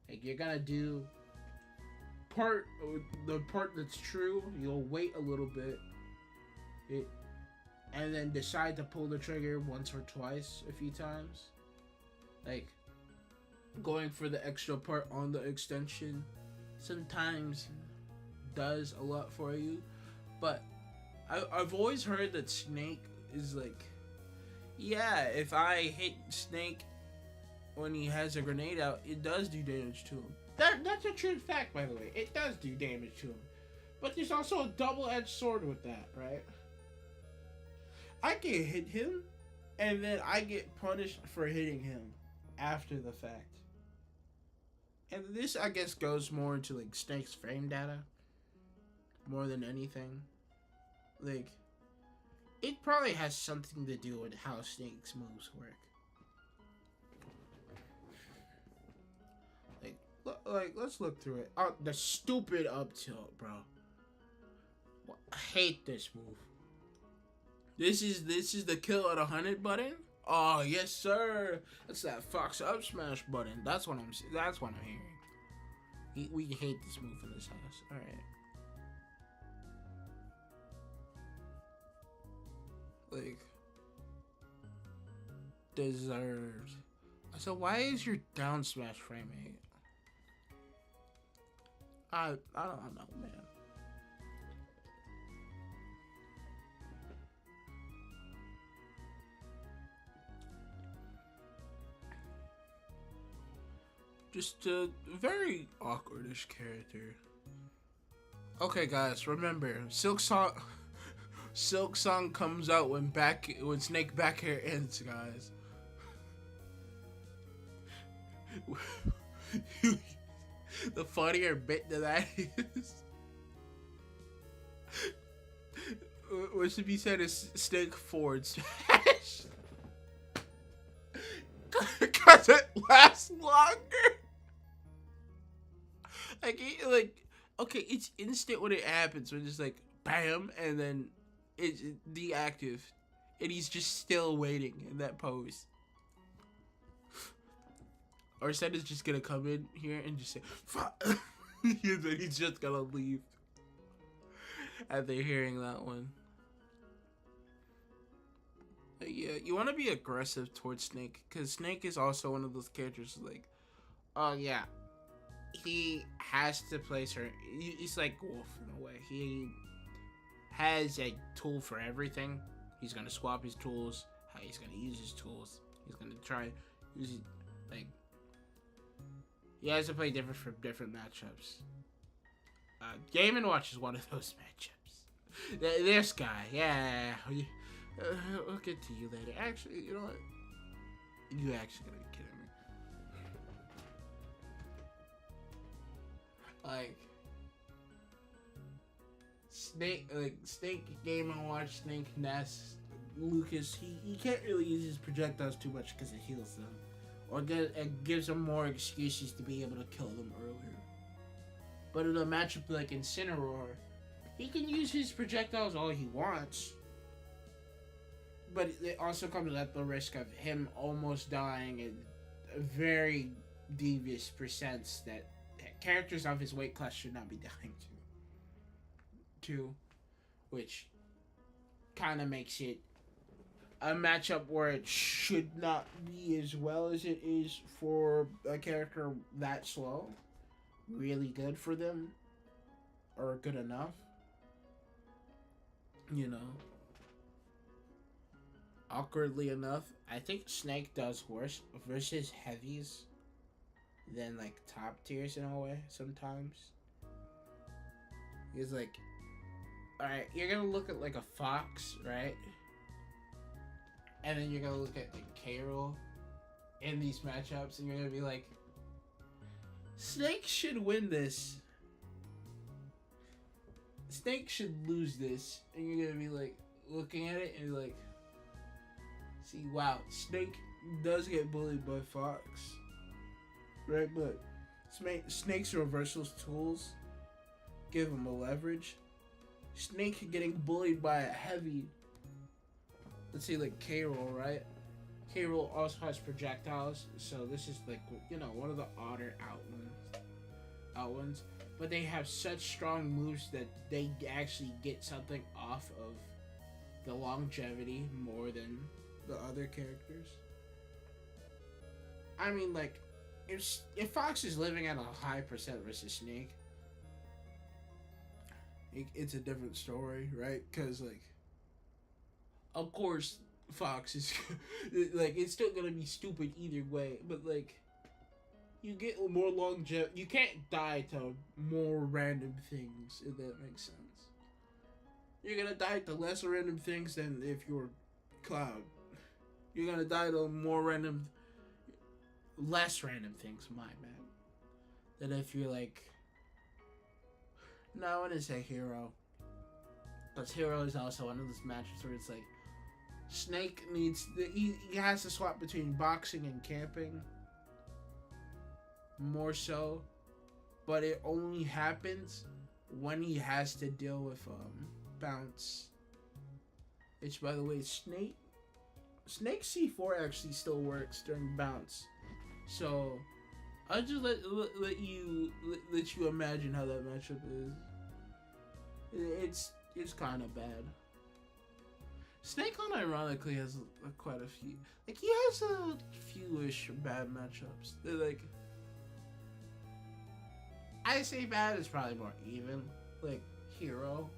Speaker 1: Like, you're gonna do the part that's true. You'll wait a little bit, and then decide to pull the trigger once or twice, a few times. Like, going for the extra part on the extension sometimes does a lot for you. But I've always heard that Snake is like, yeah, if I hit Snake when he has a grenade out, it does do damage to him. That's a true fact, by the way. It does do damage to him. But there's also a double-edged sword with that, right? I can hit him, and then I get punished for hitting him after the fact. And this, I guess, goes more into, like, Snake's frame data more than anything. Like, it probably has something to do with how Snake's moves work. Like, let's look through it. Oh, the stupid up tilt, bro. I hate this move. This is the kill at 100 button. Oh yes, sir. That's that Fox up smash button. That's what I'm hearing. We hate this move in this house. All right. Like, deserved. So why is your down smash frame 8? I don't know, man. Just a very awkwardish character. Okay, guys, remember, Silk Silk Song comes out when Snake back hair ends, guys. The funnier bit to that is, what should be said is Snake forward smash. Cause it lasts longer. Like, okay, it's instant when it happens. We're just like, bam, and then it's deactive, and he's just still waiting in that pose. Or Sen is just gonna come in here and just say, fuck. And then he's just gonna leave after hearing that one. But yeah, you want to be aggressive towards Snake, because Snake is also one of those characters like, oh yeah, he has to place her. He's like Wolf in a way. He has a tool for everything. He's gonna swap his tools. How he's gonna use his tools. He's gonna try use it, like. He has to play different for different matchups. Game & Watch is one of those matchups. This guy, yeah. We'll get to you later. Actually, you know what? You actually gotta be kidding me. Snake, Game & Watch, Snake, Ness, Lucas, he can't really use his projectiles too much because it heals them. Or it gives them more excuses to be able to kill them earlier. But in a matchup like Incineroar, he can use his projectiles all he wants. But it also comes at the risk of him almost dying in a very devious percents that characters of his weight class should not be dying to. Which kind of makes it a matchup where it should not be as well as it is for a character that slow. Really good for them. Or good enough. You know. Awkwardly enough, I think Snake does worse versus heavies than like top tiers in a way sometimes. He's like, alright, you're gonna look at like a Fox, right? And then you're gonna look at like K-Rool in these matchups, and you're gonna be like, Snake should win this. Snake should lose this. And you're gonna be like, looking at it, and you're like, see, wow, Snake does get bullied by Fox. Right, but Snake's reversal tools give him a leverage. Snake getting bullied by a heavy, let's say like K-Rool, right? K-Rool also has projectiles, so this is like, you know, one of the odder out ones. But they have such strong moves that they actually get something off of the longevity more than the other characters. I mean, like, if Fox is living at a high percent versus Snake, it's a different story, right? Because, like, of course, Fox is, like, it's still gonna be stupid either way, but, like, you get more longevity. You can't die to more random things, if that makes sense. You're gonna die to less random things than if you're Cloud. You're gonna die to less random things, my man, than if you're like, no, I want to say Hero. Because Hero is also one of those matches where it's like, Snake he has to swap between boxing and camping. More so. But it only happens when he has to deal with bounce. Which, by the way, Snake C4 actually still works during bounce. So I'll just let you imagine how that matchup is. It's kind of bad. Snake unironically has quite a few. Like, he has a few-ish bad matchups. They're like, I say bad is probably more even. Like, Hero.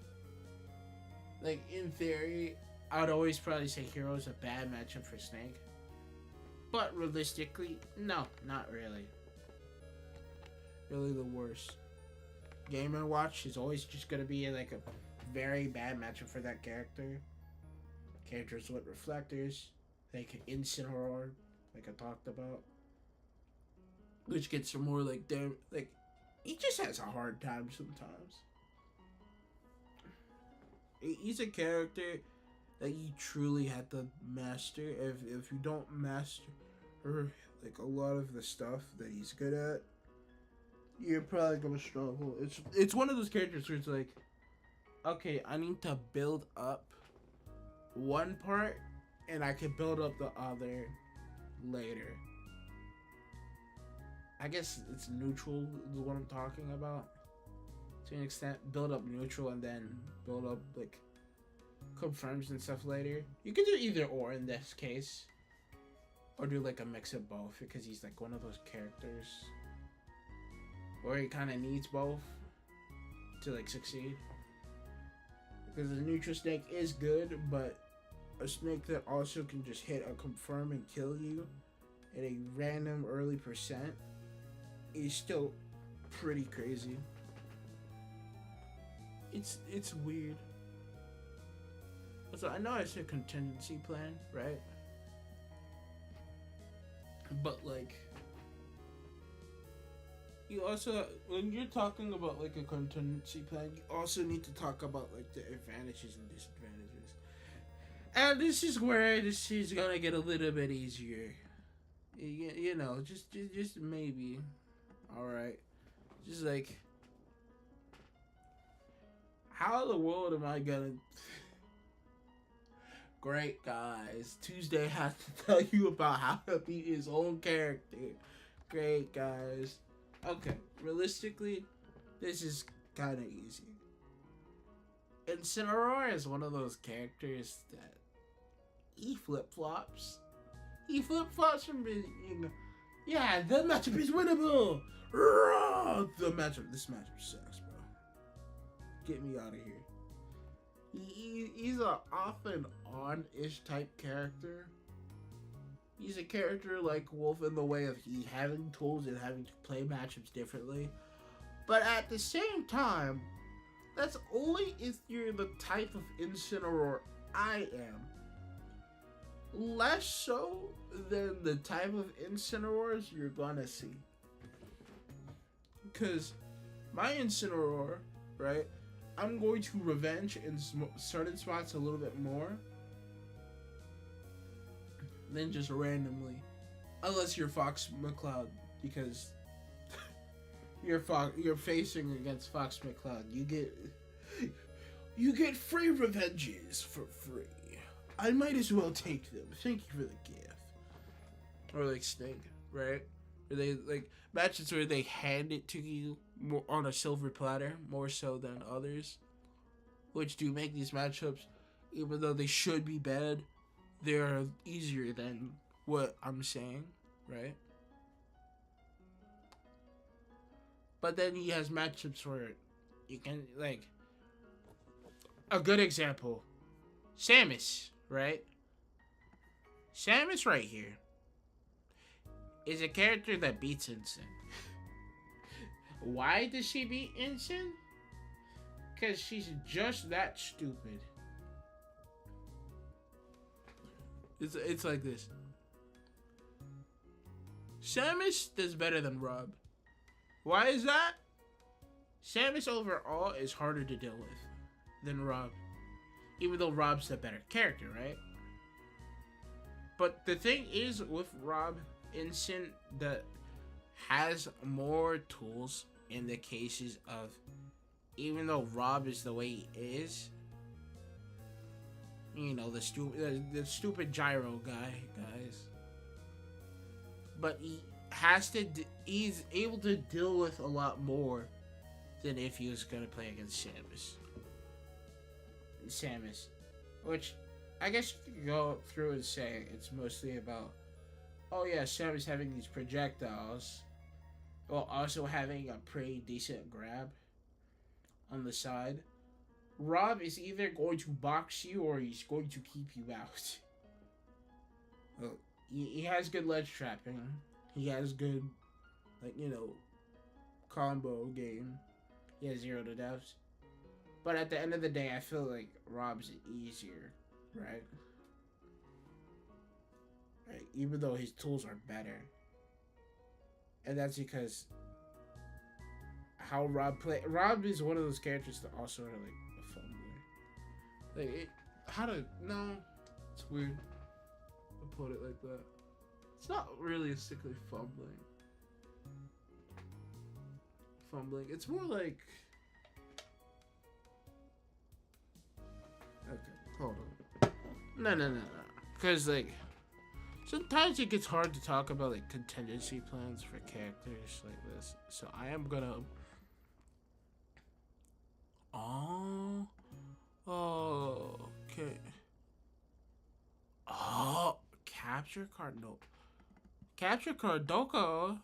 Speaker 1: Like, in theory, I would always probably say Hero is a bad matchup for Snake. But realistically, no, not really. Really the worst. Game & Watch is always just gonna be like a very bad matchup for that character. Characters with reflectors, like Incineroar, like I talked about, which gets some more like damn, like he just has a hard time sometimes. He's a character that you truly have to master. If you don't master like a lot of the stuff that he's good at, you're probably gonna struggle. It's one of those characters where it's like, okay, I need to build up one part and I can build up the other later. I guess it's neutral is what I'm talking about. To an extent, build up neutral and then build up like confirms and stuff later. You can do either or in this case. Or do like a mix of both because he's like one of those characters where he kind of needs both to like succeed. Because the neutral snake is good, but a snake that also can just hit a confirm and kill you at a random early percent is still pretty crazy. It's weird. So I know I said contingency plan, right? But like, you also, when you're talking about like a contingency plan, you also need to talk about like the advantages and disadvantages. And this is where this is gonna get a little bit easier. You know, just maybe. All right, just like, how in the world am I gonna? Great, guys. Tuesday has to tell you about how to beat his own character. Great, guys. Okay, realistically, this is kind of easy. Incineroar is one of those characters that he flip-flops. He flip-flops from being, you know, yeah, the matchup is winnable. This matchup sucks, bro. Get me out of here. He's a off and on-ish type character. He's a character like Wolf in the way of he having tools and having to play matchups differently. But at the same time, that's only if you're the type of Incineroar I am. Less so than the type of Incineroars you're gonna see. Because my Incineroar, right? I'm going to revenge in certain spots a little bit more than just randomly, unless you're Fox McCloud, because you're facing against Fox McCloud. You get free revenges for free. I might as well take them. Thank you for the gift. Or like Sting, right? Or they like matches where they hand it to you more on a silver platter, more so than others, which do make these matchups, even though they should be bad, they're easier than what I'm saying, right? But then he has matchups where you can, like, a good example, Samus, right? Samus right here is a character that beats Insane. Why does she beat Insane? Because she's just that stupid. It's like this. Samus does better than Rob. Why is that? Samus overall is harder to deal with than Rob. Even though Rob's the better character, right? But the thing is with Rob, Instant that has more tools in the cases of, even though Rob is the way he is, you know, the stupid gyro guy, guys. But he's able to deal with a lot more than if he was gonna play against Samus, which I guess you could go through and say it's mostly about, oh yeah, Samus having these projectiles, while also having a pretty decent grab on the side. Rob is either going to box you or he's going to keep you out. Well, he has good ledge trapping. He has good, like, you know, combo game. He has 0 to deaths. But at the end of the day, I feel like Rob's easier, right? Right? Even though his tools are better. And that's because how Rob play. Rob is one of those characters that also are like a fumbler. Like it, how to no, it's weird to put it like that. It's not realistically fumbling. It's more like. Okay, hold on. No. Because like sometimes it gets hard to talk about like contingency plans for characters like this. So I am gonna. Okay. Oh, capture card. No, capture card. Doka,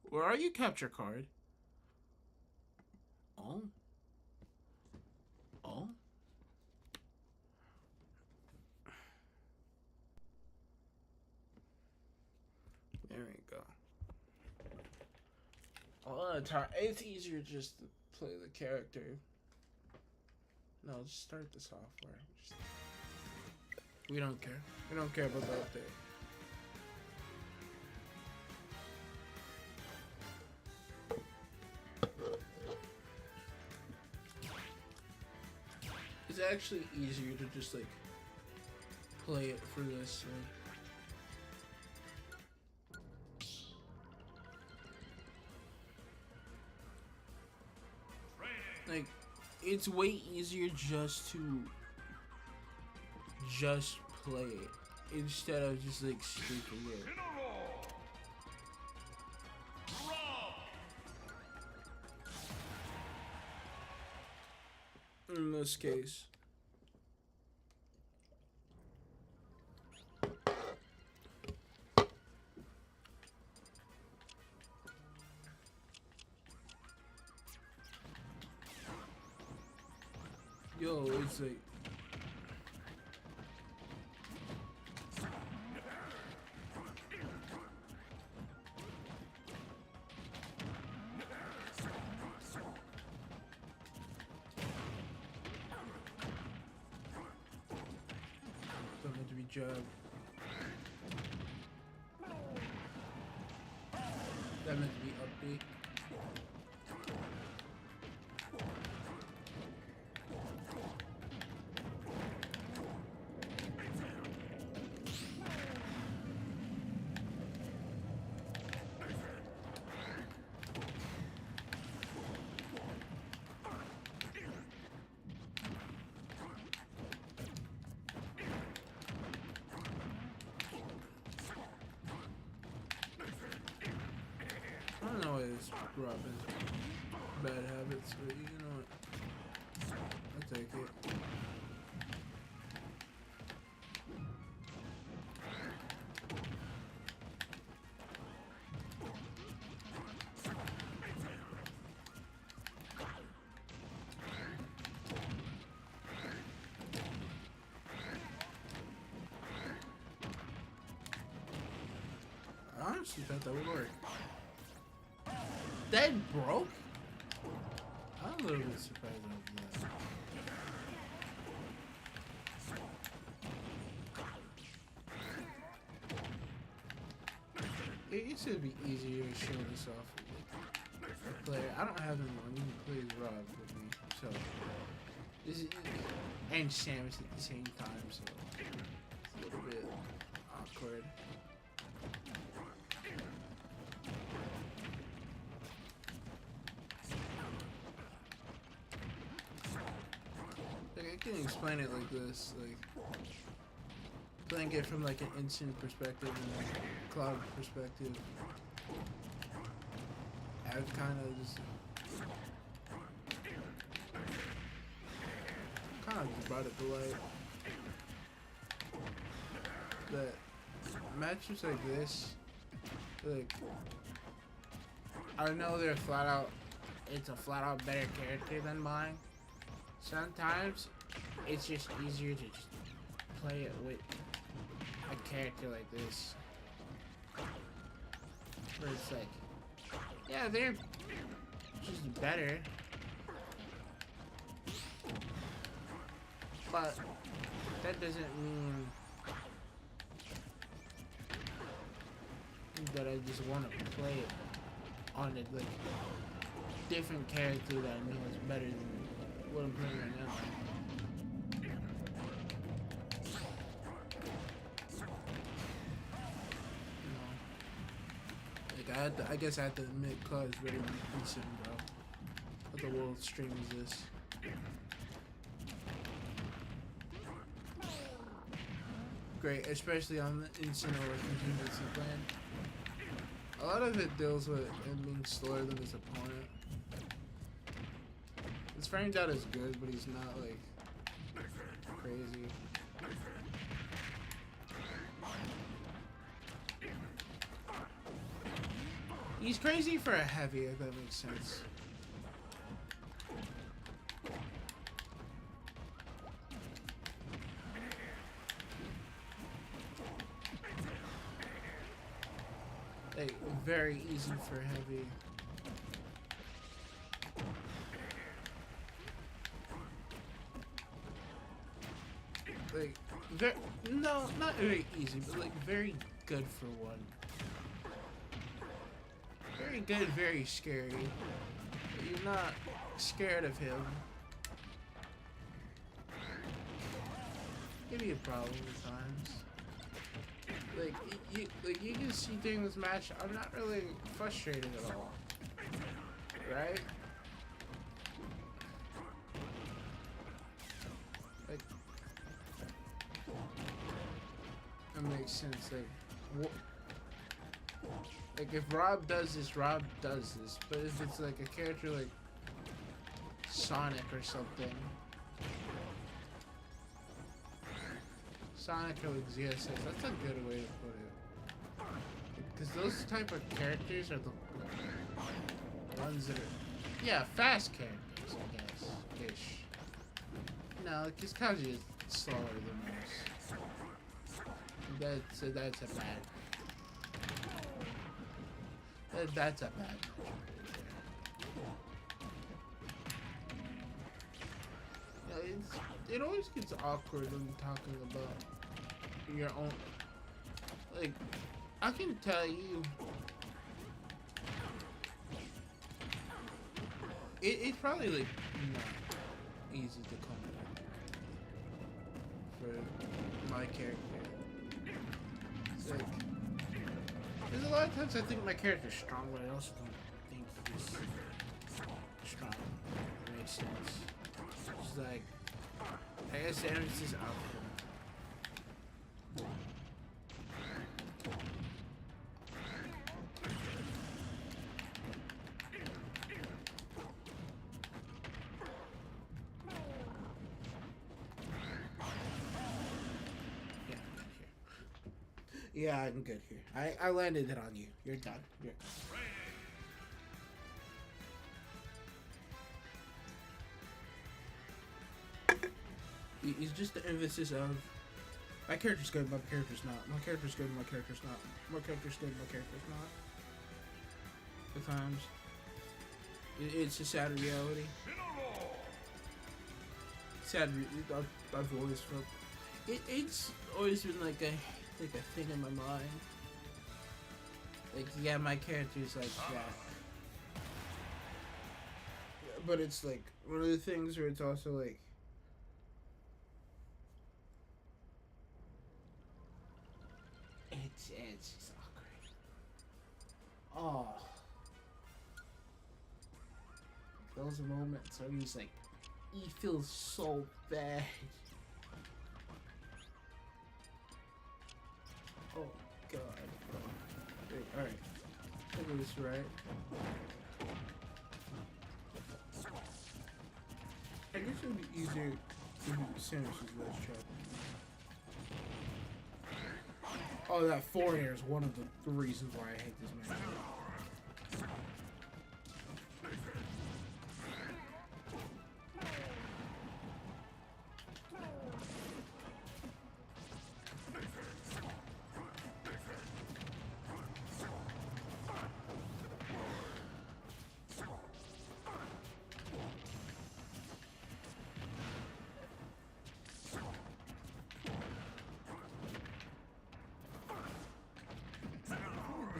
Speaker 1: where are you, capture card? Oh. There we go. A lot of time, it's easier just to play the character. No, just start the software. We don't care. We don't care about the update. It's actually easier to just like play it for this. Like, it's way easier just to play it instead of just like speaking it. In this case. Yo, it's like don't meant to be jabbed. That meant to be upbeat. I don't know why this Rob has bad habits, but you know what? I'll take it. I honestly thought that would work. That broke? I'm a little bit surprised about that. It used to be easier to show this off with a player. I don't have anyone who plays Rob with me, so this is, and Samus at the same time, so it's a little bit awkward. Like, I can explain it like this, like playing it from like an instant perspective and a cloud perspective. I've kind of just brought it to light that matches like this, like I know they're it's a flat out better character than mine. Sometimes it's just easier to just play it with a character like this. Where it's like, yeah, they're just better. but that doesn't mean that I just want to play it on a like different character that I know is better than what I'm playing right now. I guess I had to admit Cause Reddy decent, bro. What the world streams this. Great, especially on the Instant or Contingency plan. A lot of it deals with him being slower than his opponent. His framed out is good, but he's not like crazy. He's crazy for a heavy, if that makes sense. Like, very easy for heavy. Like, no, not very easy, but like very good for one. Very good, very scary. But you're not scared of him. Give me a problem at times. Like you can see during this match, I'm not really frustrated at all. Right? Like, that makes sense. Like if Rob does this, Rob does this. But if it's like a character like Sonic or something, Sonic or Xeosis, that's a good way to put it. Because those type of characters are the ones that are, yeah, fast characters, I guess, ish. No, because Kaji is slower than most. That's a bad. That's a bad. Yeah, it always gets awkward when you're talking about your own. Like, I can tell you, it's probably like not easy to come for my character. It's like, there's a lot of times I think my character's strong, but I also don't think he's strong. It makes sense. It's like, I guess the emphasis of him. Yeah, I'm good here. I landed it on you. You're done. You're done. It's just the emphasis of my character's good, my character's not. My character's good, my character's not. My character's good, my character's not. At times, it's a sad reality. Sad. I've always felt. It's always been like a thing in my mind. Like, yeah, my character's like that. But it's like one of the things where it's also like, it's just awkward. Oh, those moments where he's like, he feels so bad. Oh god. Wait, alright. I think it was right. I guess it would be easier to do sandwiches less trouble. Oh, that foreigner is one of the reasons why I hate this match.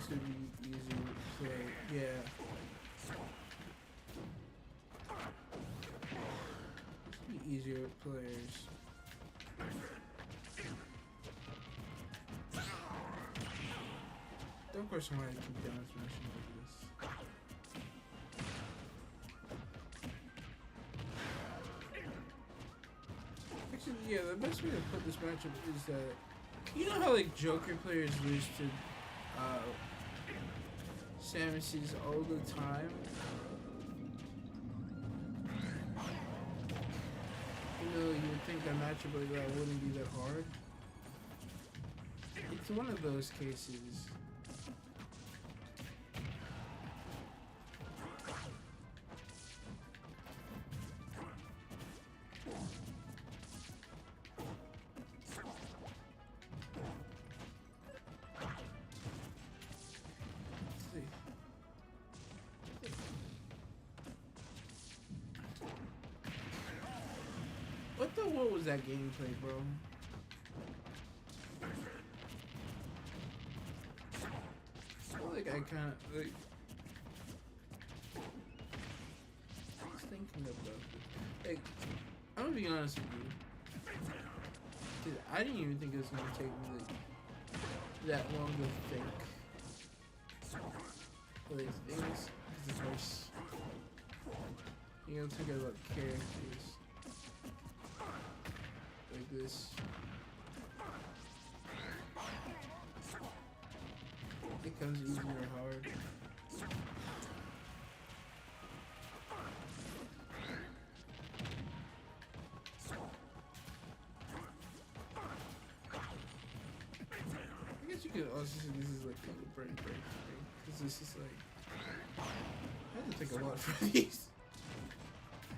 Speaker 1: to be easier to play. Yeah. Be easier with players. Don't question why I keep down smashing like this. Actually, yeah, the best way to put this matchup is that you know how like Joker players lose to Samus's all the time. You know, you would think that matchup like that wouldn't be that hard. It's one of those cases. What was that gameplay, bro? I feel like I kind of like I was thinking about it. Like, I'm gonna be honest with you. Dude, I didn't even think it was gonna take me like that long to think. But like things is the first. You know, think about characters. Like this. It becomes easy or hard. I guess you could also say this is like a brain break thing. Because this is like I had to think a lot for these.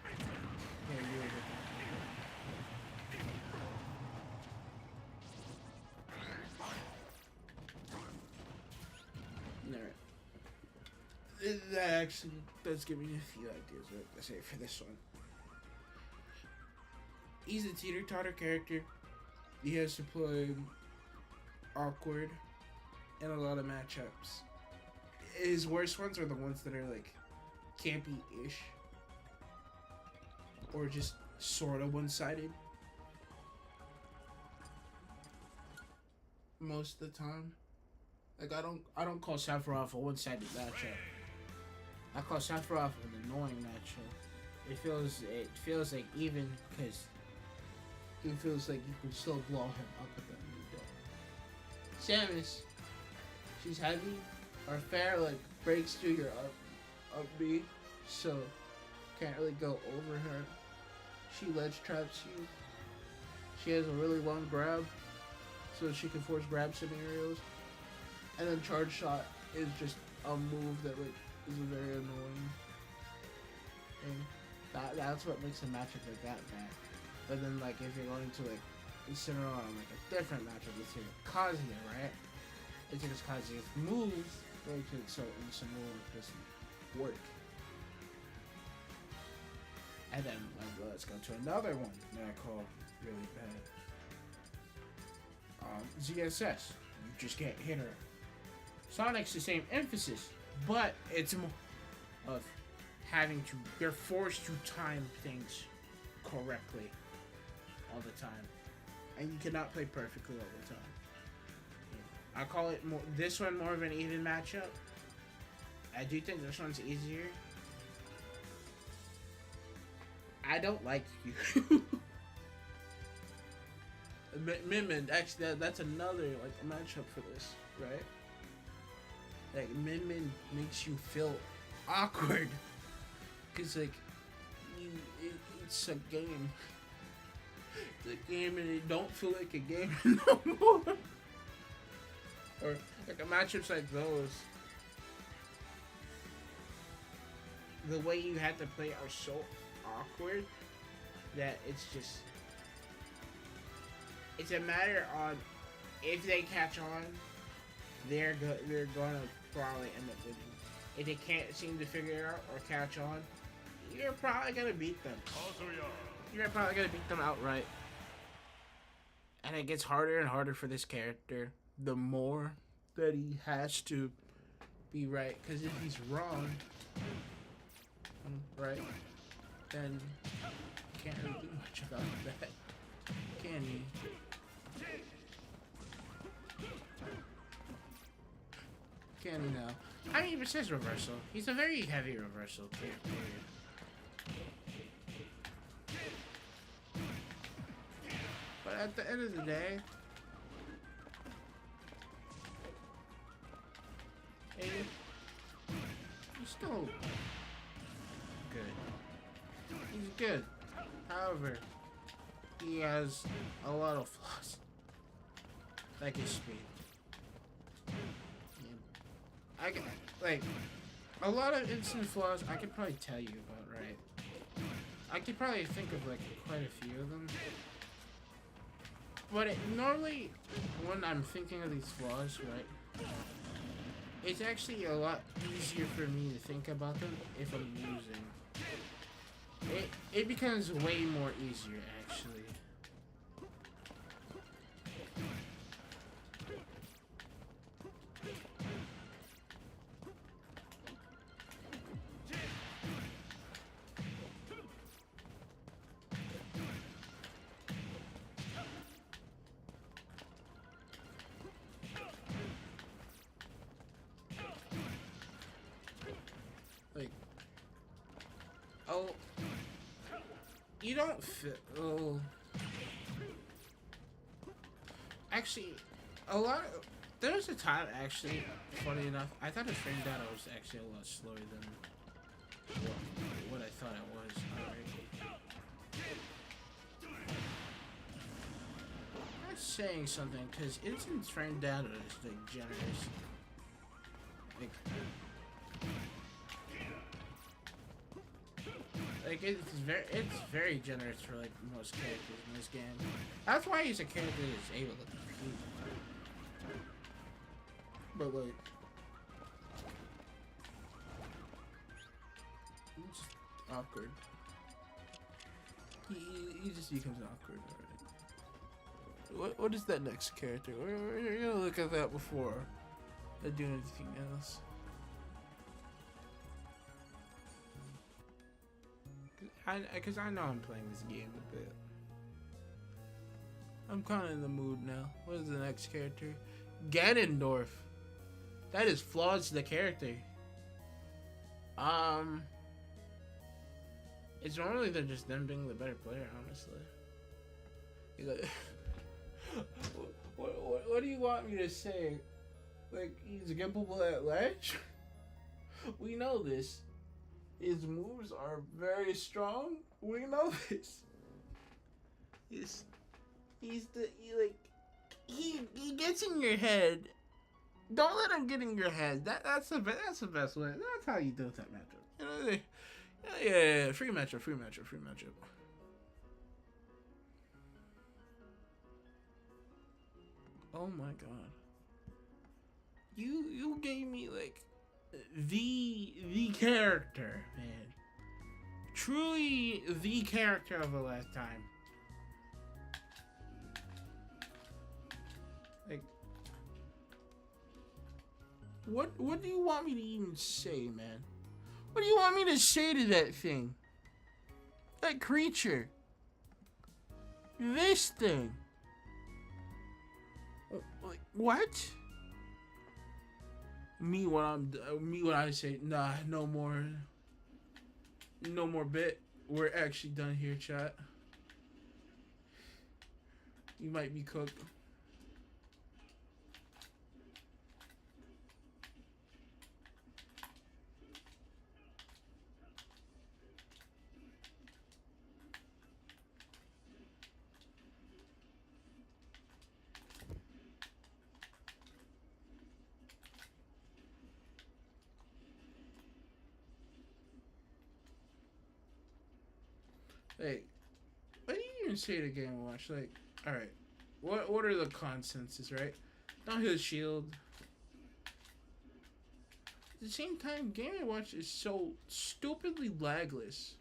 Speaker 1: Yeah, you're right. That actually does give me a few ideas what to say for this one. He's a teeter-totter character. He has to play awkward in a lot of matchups. His worst ones are the ones that are like campy-ish or just sort of one-sided. Most of the time. Like I don't call Sephiroth a one-sided matchup. I call Sephiroth an annoying matchup. It feels like even because it feels like you can still blow him up at the end of the day. Samus, she's heavy. Her fair like breaks through your up B, so can't really go over her. She ledge traps you. She has a really long grab, so she can force grab scenarios. And then charge shot is just a move that like is very annoying. And that's what makes a matchup like that bad. But then like if you're going to like consider on like a different matchup, let's say like Kazuya, right? It's because Kazuya's moves really could so some move just work. And then like, let's go to another one that I call really bad. ZSS. You just can't hit her. Sonic's the same emphasis, but it's more of having to, you're forced to time things correctly all the time. And you cannot play perfectly all the time. I call it more, this one more of an even matchup. I do think this one's easier. I don't like you. Min, actually that's another like matchup for this, right? Like Min makes you feel awkward because like it's a game. It's a game and it don't feel like a game no more. Or like a matchups like those, the way you have to play are so awkward that it's a matter on if they catch on, they're gonna probably end up winning. If they can't seem to figure it out or catch on, you're probably gonna beat them. You're probably gonna beat them outright. And it gets harder and harder for this character the more that he has to be right. Because if he's wrong, right, then you can't really do much about that, can you? Can you now? I mean, it says reversal. He's a very heavy reversal character. But at the end of the day, he's still good. He's good. However, he has a lot of flaws. Like his speed. I can, like, a lot of instant flaws I could probably tell you about, right? I could probably think of, like, quite a few of them. But normally, when I'm thinking of these flaws, right, it's actually a lot easier for me to think about them if I'm using. It becomes way more easier, actually. Like, oh, you don't feel, oh, actually, a lot of, there was a time, actually, funny enough, I thought the frame data was actually a lot slower than what I thought it was. I'm not saying something, because instant frame data is, like, generous. Like, it's very generous for, like, most characters in this game. That's why he's a character that's able to compete. But, like, it's just awkward. He just becomes awkward already. What is that next character? We're gonna look at that before I do anything else. Because I know I'm playing this game a bit. I'm kind of in the mood now. What is the next character? Ganondorf. That is flaws to the character. It's normally they're just them being the better player, honestly. Like, what do you want me to say? Like, he's gimpable at ledge? We know this. His moves are very strong. We know this. He gets in your head. Don't let him get in your head. That's the best way. That's how you deal with that matchup. You know, yeah. Free matchup. Oh my god. You gave me like the character, man. Truly the character of a lifetime. Like, what do you want me to even say, man? What do you want me to say to that thing? That creature. This thing. Like, what? Me when I say, nah, no more bit. We're actually done here, chat. You might be cooked. Like, what do you even say to Game Watch? Like, alright, what are the consensus, right? Don't hit the shield. At the same time, Game Watch is so stupidly lagless.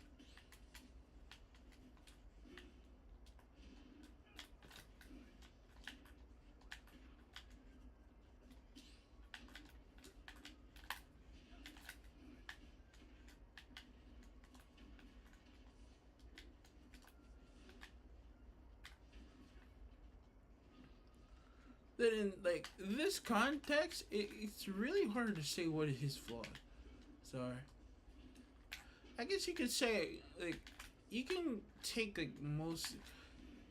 Speaker 1: that in like this context, it's really hard to say what is his flaw. So I guess you could say like you can take like most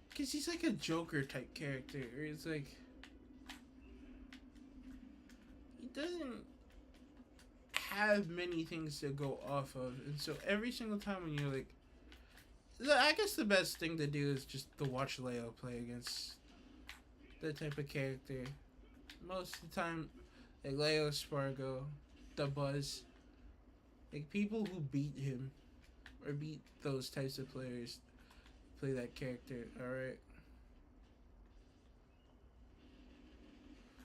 Speaker 1: because he's like a Joker type character. It's like he doesn't have many things to go off of, and so every single time when you're like, I guess the best thing to do is just to watch Leo play against that type of character. Most of the time, like Leo, Spargo, the Buzz, like people who beat him or beat those types of players play that character. All right,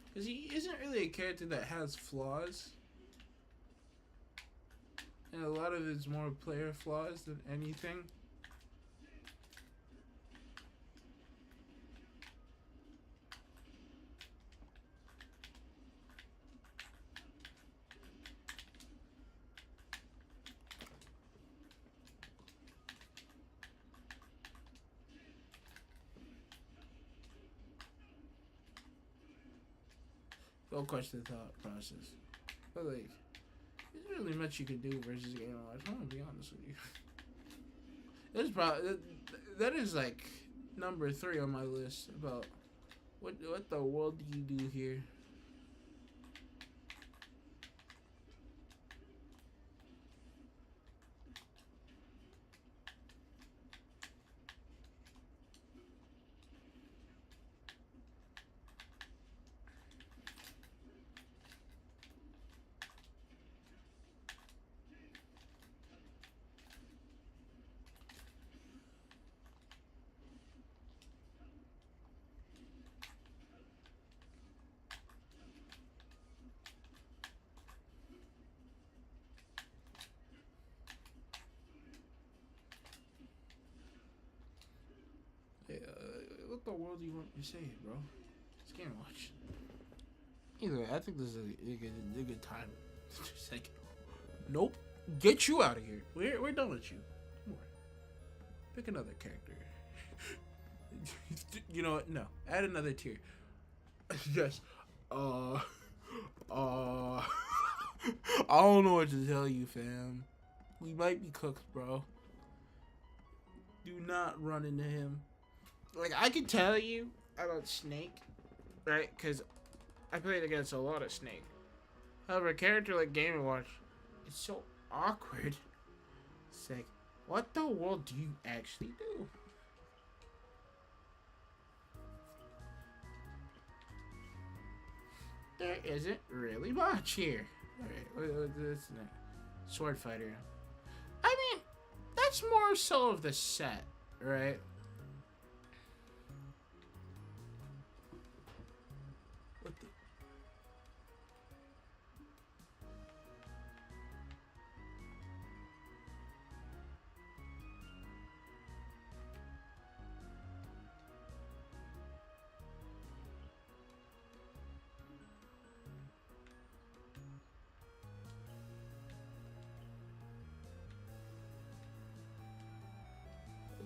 Speaker 1: because he isn't really a character that has flaws, and a lot of it's more player flaws than anything. Don't question the thought process. But like, there's really much you can do versus Game Watch. I'm gonna be honest with you. There's probably that is like number 3 on my list about what the world do you do here? Hey, what the world do you want me to say, bro? It's Game Watch. Either way, I think this is a good time. Just like, nope, get you out of here. We're done with you. Come on, pick another character. You know what? No, add another tier. Yes. I don't know what to tell you, fam. We might be cooked, bro. Do not run into him. Like, I can tell you about Snake, right? Because I played against a lot of Snake. However, a character like Game & Watch, it's so awkward. It's like, what the world do you actually do? There isn't really much here. Alright, what's next? Sword Fighter. I mean, that's more so of the set, right? What the?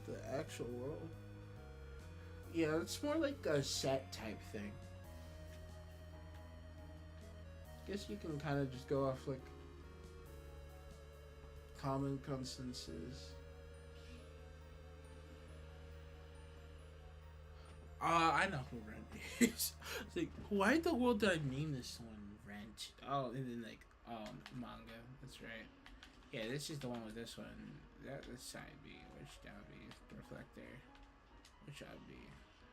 Speaker 1: The actual world. Yeah, it's more like a set type thing. Guess you can kind of just go off like common consensus. I know who Rent is. It's like, why the world did I name this one Rent? Oh, and then like, manga. That's right. Yeah, this is the one with this one. That's side B. Which that would be Reflector. Which that would be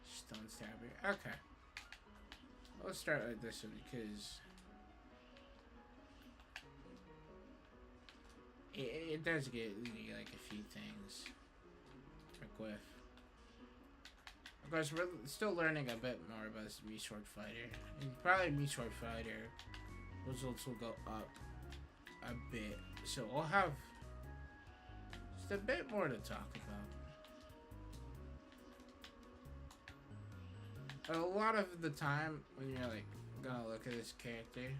Speaker 1: Stone Stabber. Okay. Let's start with this one because it does get like a few things to work with. Of course, we're still learning a bit more about this Sword Fighter. And probably Sword Fighter results will go up a bit. So we'll have just a bit more to talk about. A lot of the time when you're like gonna look at this character,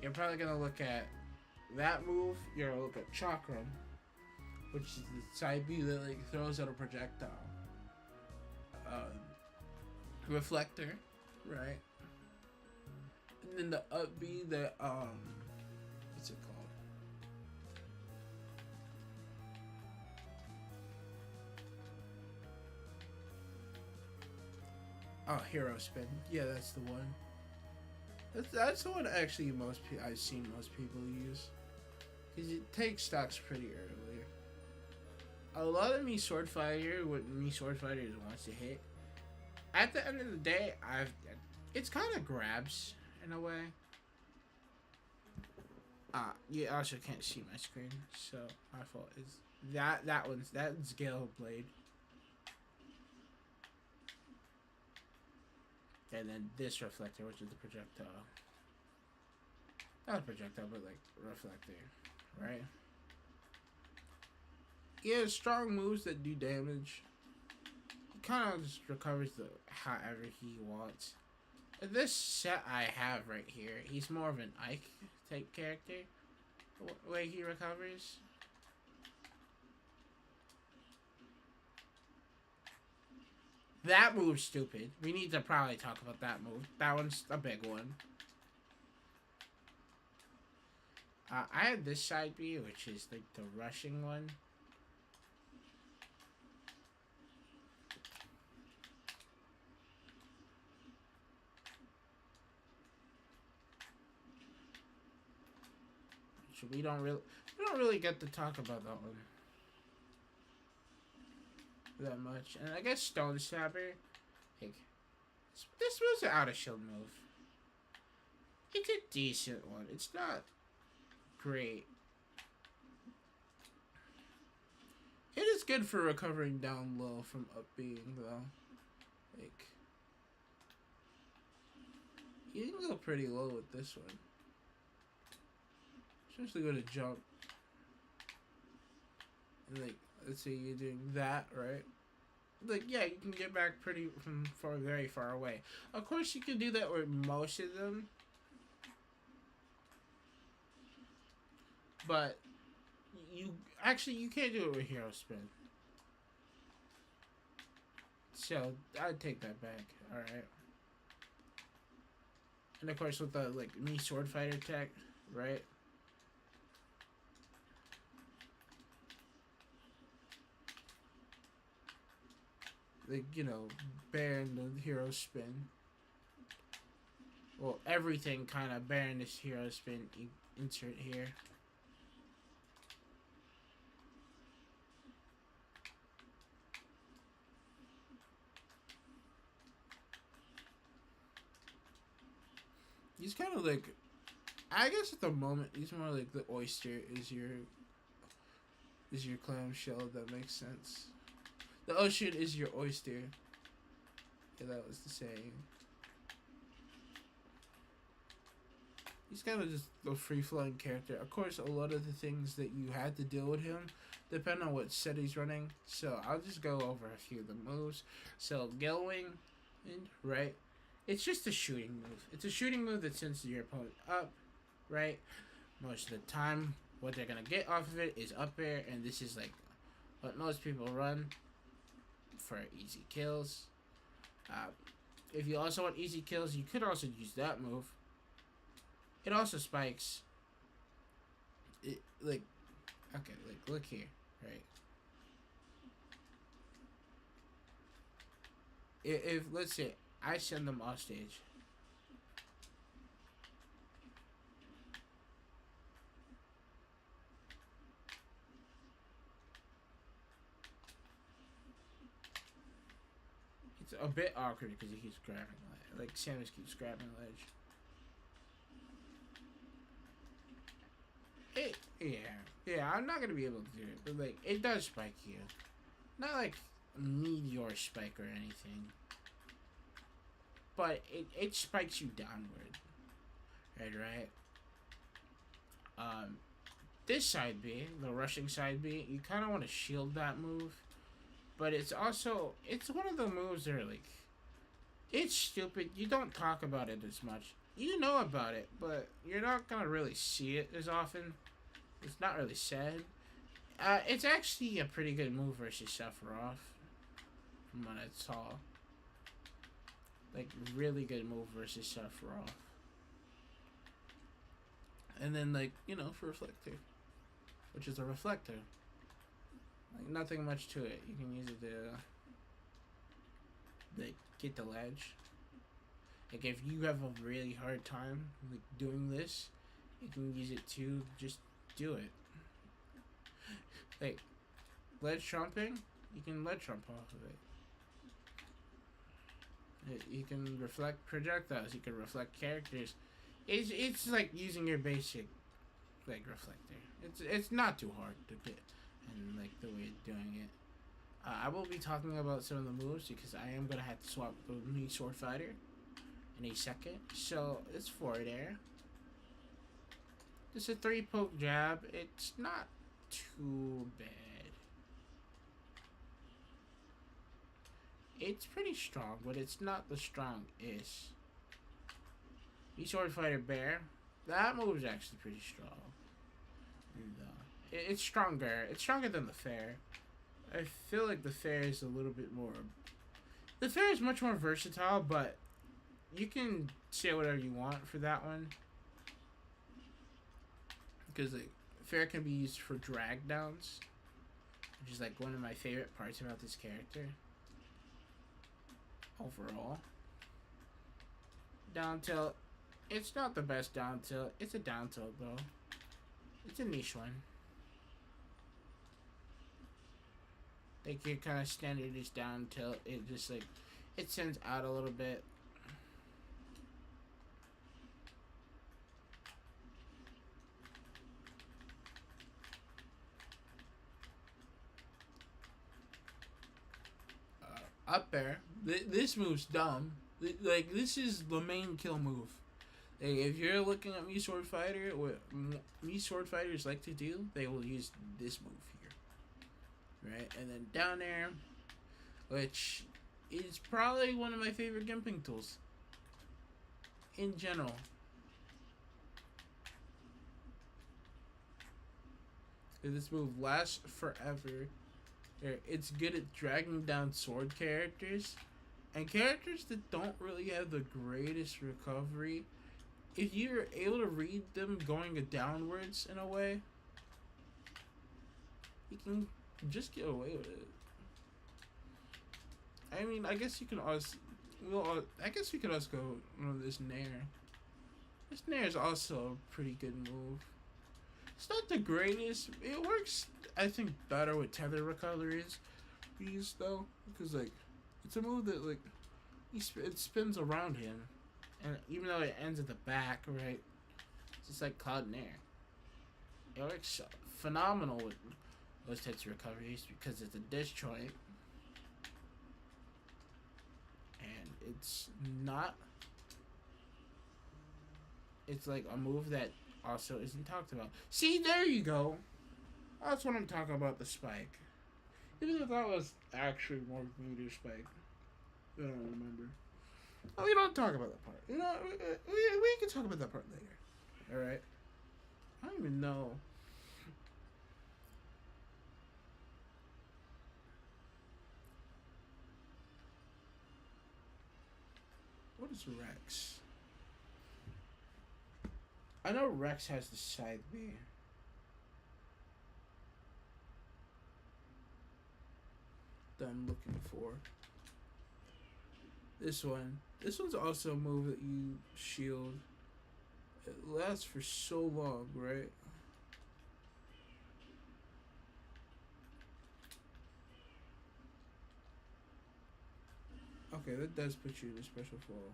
Speaker 1: you're probably gonna look at that move, you're gonna look at Chakram, which is the side B that like throws out a projectile. reflector, right? And then the up B, the what's it called? Oh, hero spin. Yeah, that's the one. That's the one actually I've seen most people use, because it takes stocks pretty early. A lot of me sword fighter, what me sword fighters wants to hit. At the end of the day, it's kind of grabs in a way. You also can't see my screen, so my fault. Is that's Gale Blade. And then this reflector, which is the projectile. Not a projectile, but like reflector, right? He has strong moves that do damage. He kind of just recovers the however he wants. This set I have right here, he's more of an Ike type character. The way he recovers. That move's stupid. We need to probably talk about that move. That one's a big one. I had this side B, which is like the rushing one. So we don't really get to talk about that one that much. And I guess Stone Stabber, like, this was an out of shield move. It's a decent one. It's not great. It is good for recovering down low from up being though. Like, you can go pretty low with this one. Especially go to jump. And like, let's say you're doing that, right? Like, yeah, you can get back pretty from very far away. Of course, you can do that with most of them. But you can't do it with hero spin. So I'd take that back. All right. And of course, with the like me sword fighter tech, right? Like, you know, ban the hero spin. Well, everything kind of ban this hero spin. Insert here. He's kind of like, I guess at the moment he's more like the oyster is your clamshell. If that makes sense. The ocean is your oyster. Yeah, that was the saying. He's kind of just a free-flowing character. Of course, a lot of the things that you had to deal with him depend on what set he's running. So I'll just go over a few of the moves. So Gilwing, right? It's just a shooting move. It's a shooting move that sends your opponent up, right? Most of the time, what they're gonna get off of it is up air, and this is like what most people run for easy kills. If you also want easy kills, you could also use that move. It also spikes. It like, okay, like look here, right? If let's say I send them off stage. It's a bit awkward because he keeps grabbing, like Samus keeps grabbing ledge. Yeah, I'm not gonna be able to do it, but like it does spike you, not like meteor spike or anything, but it spikes you downward, right? This side B, the rushing side B, you kind of want to shield that move, but it's one of the moves that are like, it's stupid. You don't talk about it as much. You know about it, but you're not gonna really see it as often. It's not really said. It's actually a pretty good move versus Sephiroth, from what I saw. Like, really good move versus Sephiroth. And then, like, you know, for Reflector, which is a reflector. Like, nothing much to it. You can use it to, like, get the ledge. Like, if you have a really hard time, like, doing this, you can use it to just do it. Like, ledge trumping, you can ledge trump off of it. You can reflect projectiles, you can reflect characters. It's like using your basic, like, reflector. It's not too hard to get, and like the way of doing it. I will be talking about some of the moves because I am gonna have to swap the Mii Sword Fighter in a second. So it's 4 there. Just a 3 poke jab. It's not too bad. It's pretty strong, but it's not the strongest. Mii Sword Fighter Bear. That move is actually pretty strong. And, it's stronger. It's stronger than the Fair. I feel like the Fair is a little bit more. The Fair is much more versatile, but you can say whatever you want for that one. Because like, Fair can be used for drag downs, which is like one of my favorite parts about this character. Overall, down tilt. It's not the best down tilt. It's a down tilt though. It's a niche one. Like your kind of standard is down tilt. It just like it sends out a little bit. Up there. This move's dumb. Like, this is the main kill move. Like, if you're looking at Mii Sword Fighter, what Mii Sword Fighters like to do, they will use this move here. Right? And then down there, which is probably one of my favorite gimping tools. In general. This move lasts forever. It's good at dragging down sword characters and characters that don't really have the greatest recovery. If you're able to read them going downwards in a way, you can just get away with it. I mean, I guess you can also, I guess we could also go with this Nair. This Nair is also a pretty good move. It's not the greatest. It works, I think, better with tether recoveries though, because like it's a move that like it spins around him, and even though it ends at the back, right? It's just like Cloud Nair. It works phenomenal with those types of recoveries because it's a disjoint, and it's not. It's like a move that also isn't talked about. See, there you go. That's what I'm talking about, the spike. Even if that was actually more meteor spike. I don't remember. Oh, we don't talk about that part. You know, we can talk about that part later. Alright? I don't even know. What is Rex? I know Rex has the side B. That I'm looking for. This one's also a move that you shield. It lasts for so long, right? Okay, that does put you in a special fall.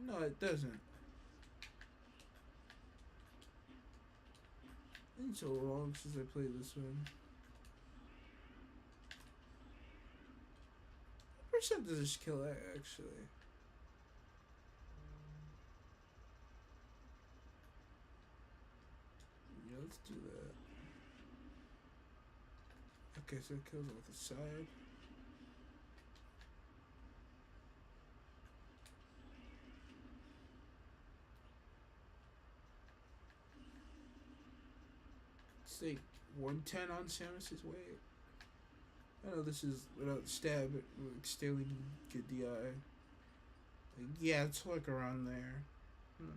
Speaker 1: No, it doesn't. It's been so long since I played this one. What percent does this kill actually? Yeah, let's do that. Okay, so it kills off the side. It's like 110 on Samus's weight. I know this is without stab, like stealing good DI. Like, yeah, it's like around there. Hmm.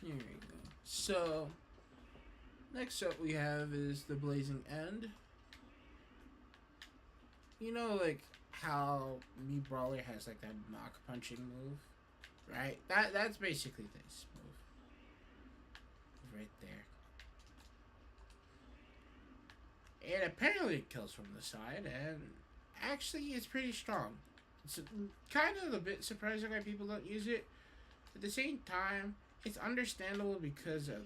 Speaker 1: Here we go. So, next up we have is the Blazing End. You know, like how me Brawler has like that knock punching move, right? That's basically this move right there. And apparently it kills from the side, and actually it's pretty strong. It's kind of a bit surprising why people don't use it. At the same time, it's understandable because of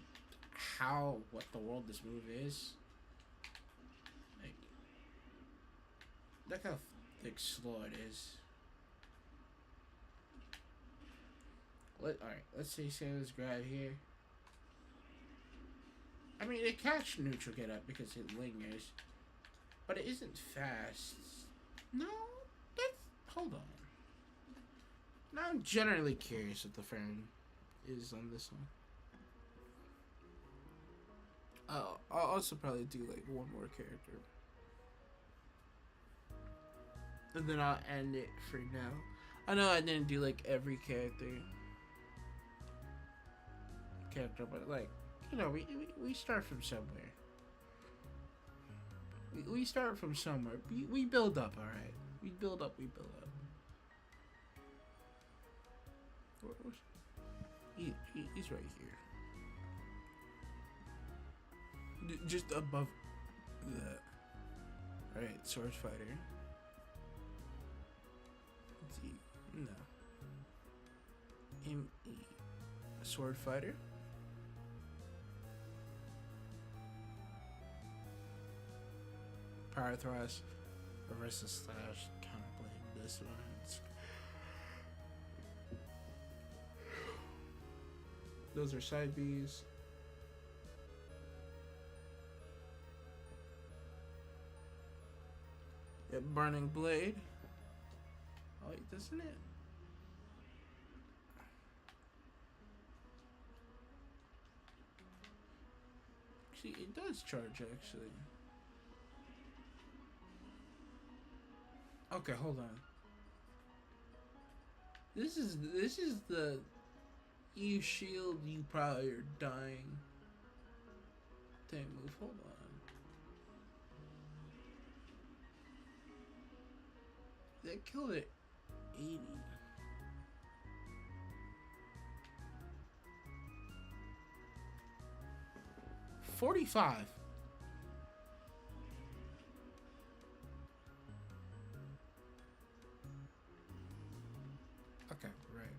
Speaker 1: what the world this move is. Like, look how like slow it is. Alright, let's say let's grab here. I mean, it catch neutral get up because it lingers, but it isn't fast. No, that's hold on. Now I'm generally curious what the frame is on this one. I'll also probably do like one more character, and then I'll end it for now. I know I didn't do like every character, but like, you know, we start from somewhere. We start from somewhere. We build up, all right. We build up. We build up. He's right here. Just above that. Alright, sword fighter. Let's see. No. M-E. Sword fighter. Power thrust. Reverse slash. Counterblade. This one. Those are side Bs. Burning blade. Oh, wait, doesn't it? Actually, it does charge. Actually. Okay, hold on. This is the you shield. You probably are dying. Damn move. Hold on. That killed it 80. $45. Okay, right.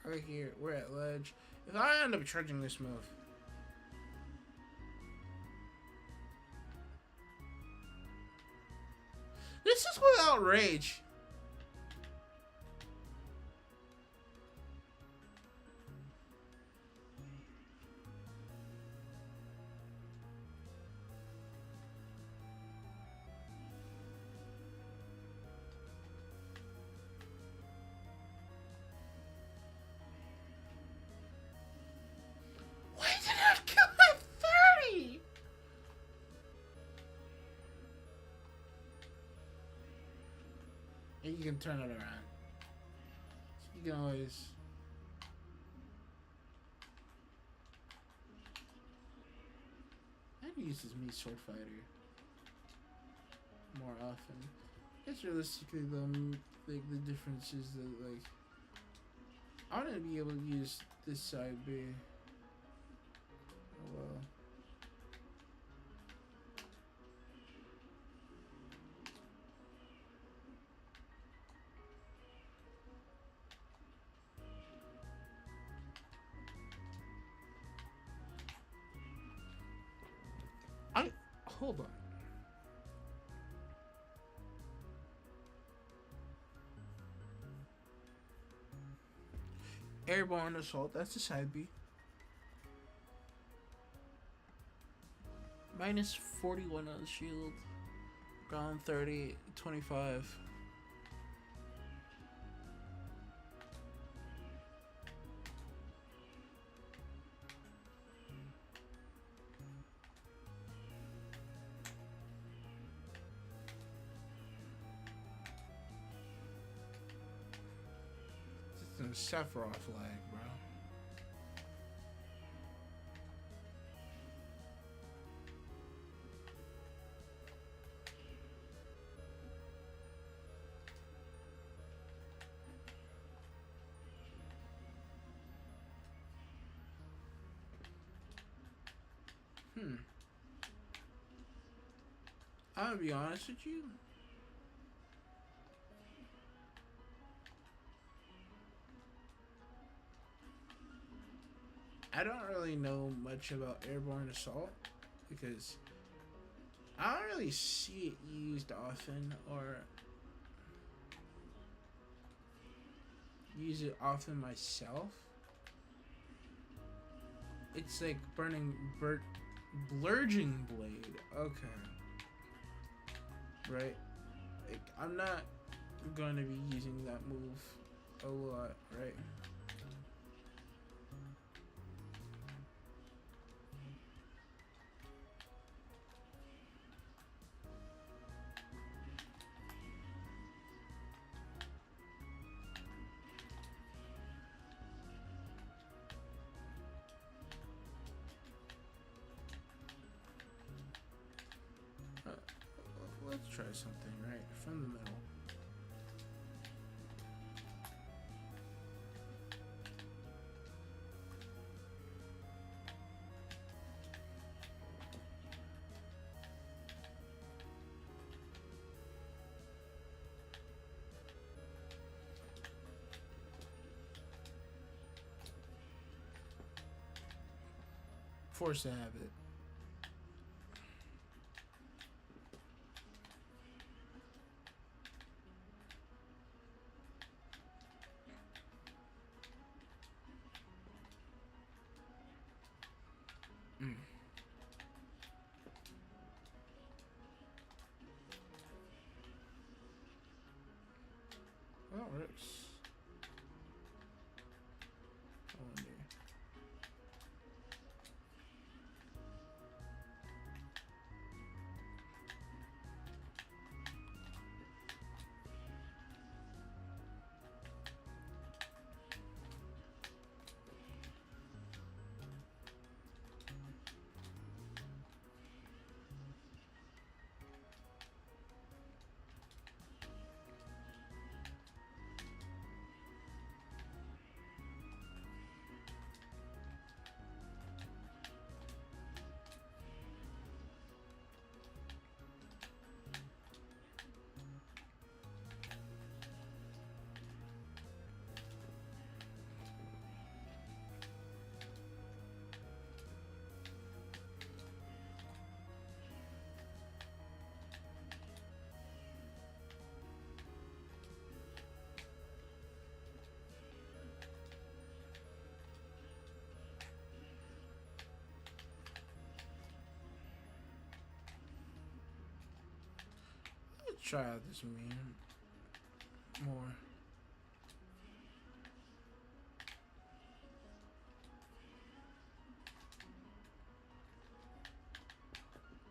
Speaker 1: Right here, we're at ledge. If I end up charging this move, this is without rage. Why did I kill at 30? And you can turn it around. So you can always. That uses me sword fighter more often. I guess realistically though, like the difference is that like I want to be able to use this side B. Oh well. I hold on. Airborne assault. That's a side B. Minus 41 on the shield. Ground 30, 25. This is Sephiroth lag, bro. I'll be honest with you. I don't really know much about airborne assault because I don't really see it used often or use it often myself. It's like blurging blade. Okay. Right? Like, I'm not going to be using that move a lot, right? Let's try something, right? From the middle. Force the habit. That works. I wonder. Let's try out this meme more.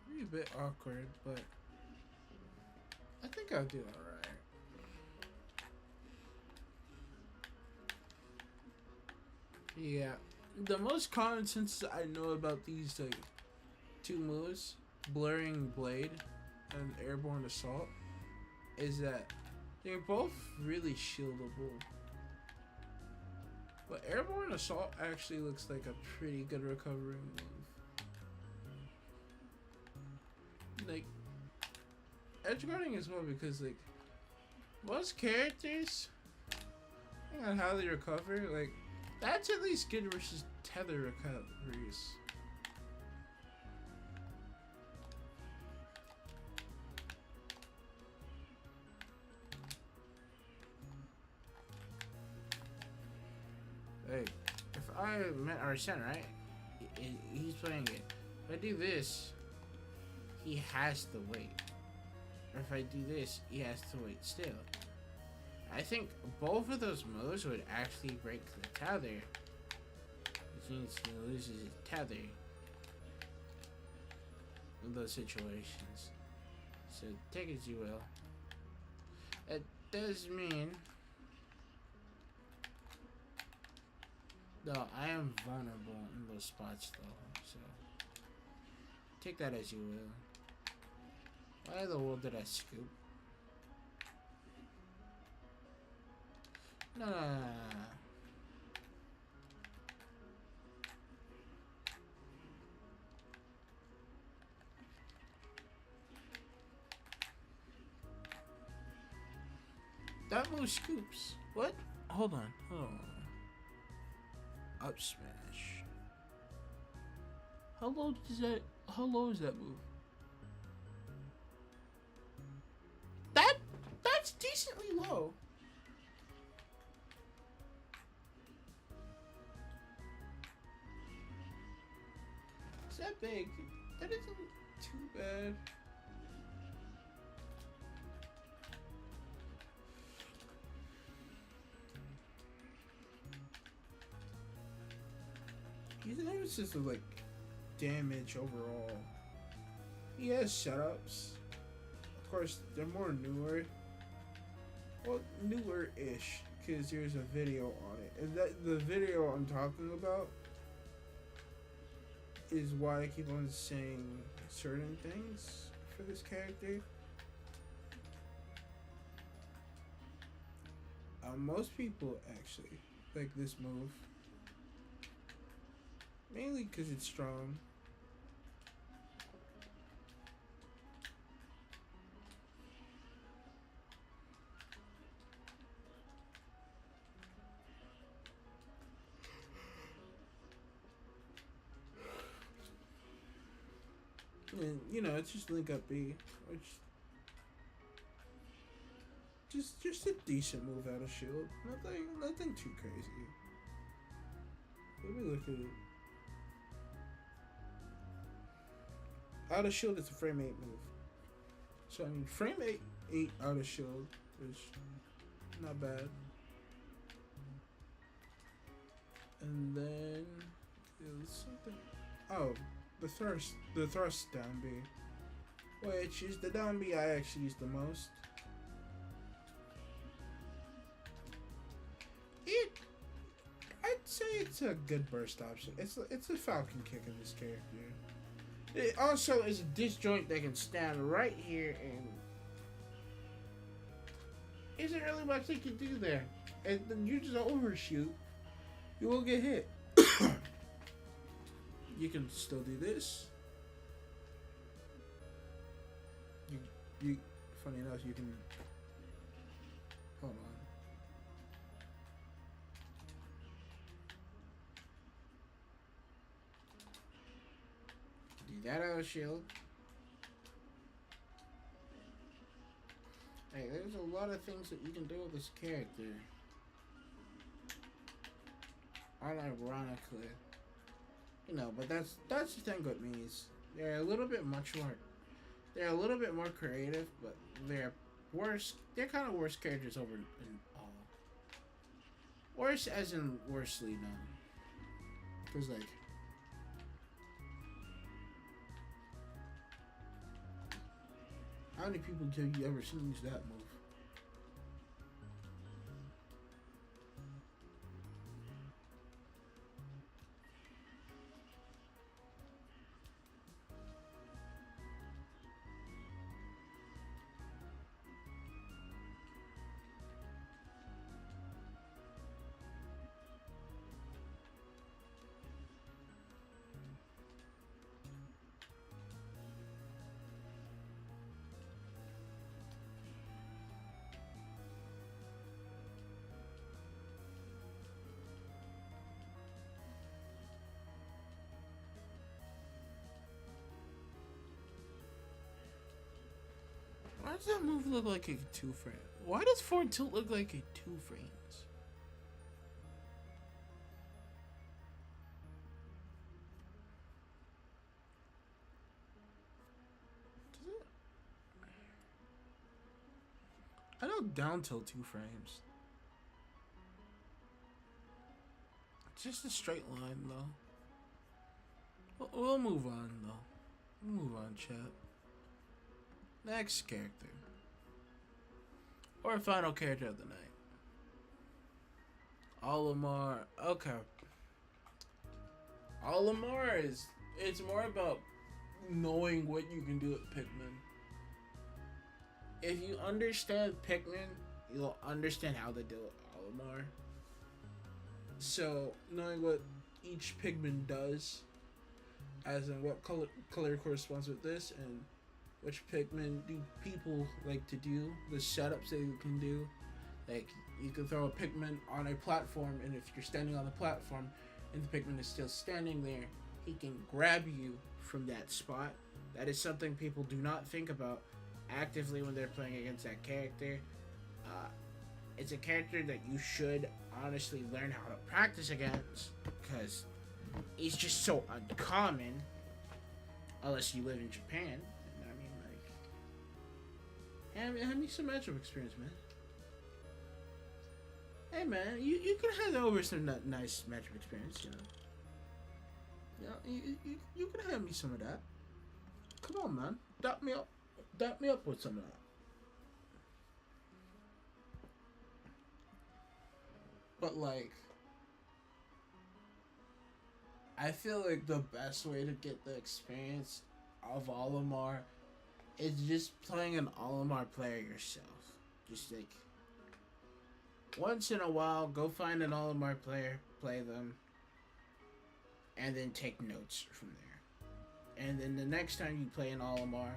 Speaker 1: Be a bit awkward, but I think I'll do alright. Yeah, the most common sense I know about these like two moves, blurring blade and airborne assault, is that they're both really shieldable. But airborne assault actually looks like a pretty good recovery move. Like edge guarding as well, because like most characters, depending on how they recover, like that's at least good versus tether recoveries. I meant Arsene, right? He's playing it. If I do this, he has to wait. Or if I do this, he has to wait still. I think both of those moves would actually break the tether. Which means he loses his tether in those situations. So take it as you will. It does mean... No, I am vulnerable in those spots though, so... Take that as you will. Why in the world did I scoop? No. That move scoops. What? Hold on. Up smash. How low is that move? That's decently low. Is that big? That isn't too bad. He's notices the like damage overall. He has setups. Of course, they're more newer. Well, newer-ish, because there's a video on it, and that the video I'm talking about is why I keep on saying certain things for this character. Most people actually like this move, mainly because it's strong. And you know, it's just link up B, which just a decent move out of shield. Nothing too crazy. Let me look at it. Out of shield is a frame 8 move. So I mean, frame 8 out of shield is not bad. And then it was something. Oh, the thrust down B, which is the down B I actually use the most. I'd say it's a good burst option. It's a falcon kick in this character. It also is a disjoint that can stand right here, and isn't really much they can do there. And then you just overshoot, you will get hit. You can still do this. You funny enough, you can hold on. Do that out of shield. Hey, there's a lot of things that you can do with this character. Unironically. You know, but that's the thing with me is they're a little bit more creative, but they're worse. They're kind of worse characters over in all. Worse as in worsely known. Cause like, how many people have you ever seen use that move? Why does that move look like a 2 frame? Why does forward tilt look like a 2 frames? I know down till 2 frames. It's just a straight line though. We'll move on though. We'll move on, chat. Next character. Or final character of the night. Olimar. Okay. Olimar is, it's more about knowing what you can do with Pikmin. If you understand Pikmin, you'll understand how to deal with Olimar. So knowing what each Pikmin does, as in what color corresponds with this, and which Pikmin do people like to do, the setups that you can do. Like, you can throw a Pikmin on a platform, and if you're standing on the platform and the Pikmin is still standing there, he can grab you from that spot. That is something people do not think about actively when they're playing against that character. It's a character that you should honestly learn how to practice against, because he's just so uncommon, unless you live in Japan. I mean, like, have me some matchup experience, man. Hey, man, you can hand over some nice matchup experience, you know. You can hand me some of that. Come on, man, dap me up with some of that. But like, I feel like the best way to get the experience of Olimar is just playing an Olimar player yourself. Just like, once in a while, go find an Olimar player, play them, and then take notes from there. And then the next time you play an Olimar,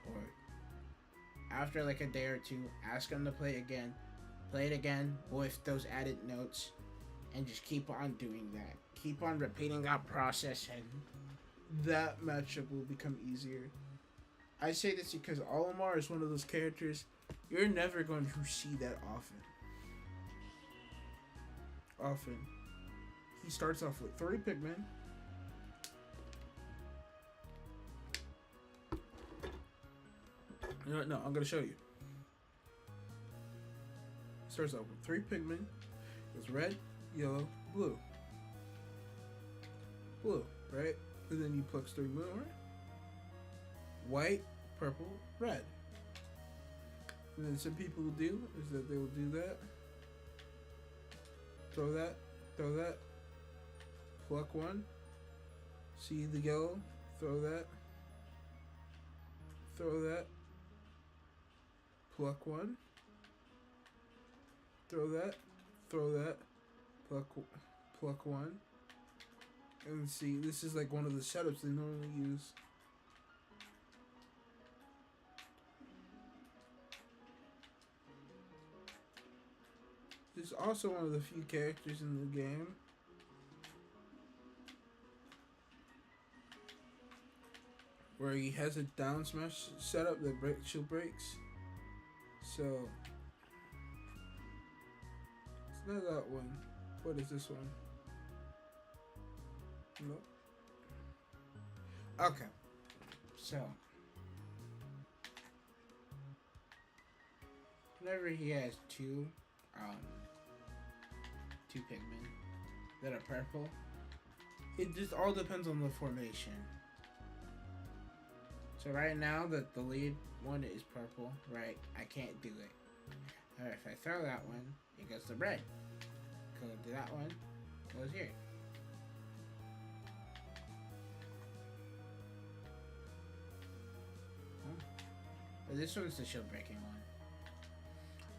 Speaker 1: or after like a day or two, ask them to play it again with those added notes, and just keep on doing that. Keep on repeating that process, and that matchup will become easier. I say this because Olimar is one of those characters you're never going to see that often. He starts off with 3 Pikmin. You know what? No, I'm going to show you. Starts off with 3 Pikmin. It's red, yellow, blue. Blue, right? And then you pluck 3 more. White, purple, red. And then some people will do is that they will do that. Throw that. Pluck 1. See the yellow. Throw that. Pluck 1. Throw that. Pluck 1. And see, this is like one of the setups they normally use. This is also one of the few characters in the game where he has a down smash setup that shield breaks. So it's not that one. What is this one? Nope. Okay. So whenever he has two Pikmin that are purple, it just all depends on the formation. So right now that the lead one is purple, right? I can't do it. Alright, if I throw that one, it goes to red. Go to that one, goes here. But this one's the shield breaking one.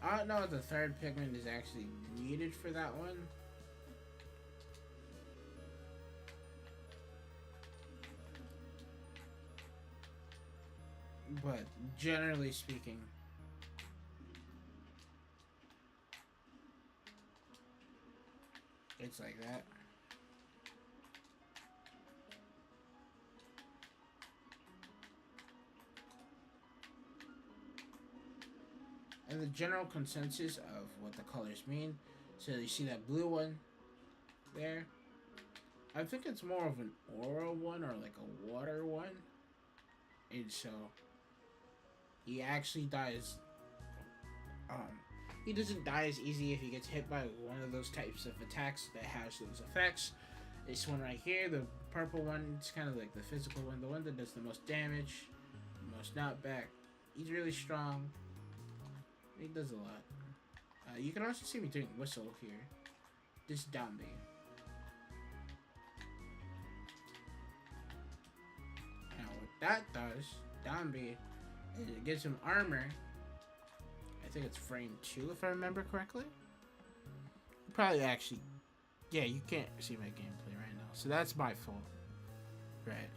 Speaker 1: I don't know if the 3rd Pikmin is actually needed for that one. But generally speaking, it's like that. And the general consensus of what the colors mean. So you see that blue one there. I think it's more of an aura one or like a water one. And so he actually dies Um, he doesn't die as easy if he gets hit by one of those types of attacks that has those effects. This one right here, the purple one, it's kind of like the physical one, the one that does the most damage, the most knockback. He's really strong. He does a lot. You can also see me doing whistle here. This down B. Now what that does, down B, is it gives him armor. I think it's frame 2 if I remember correctly. Probably actually, yeah, you can't see my gameplay right now, so that's my fault, right?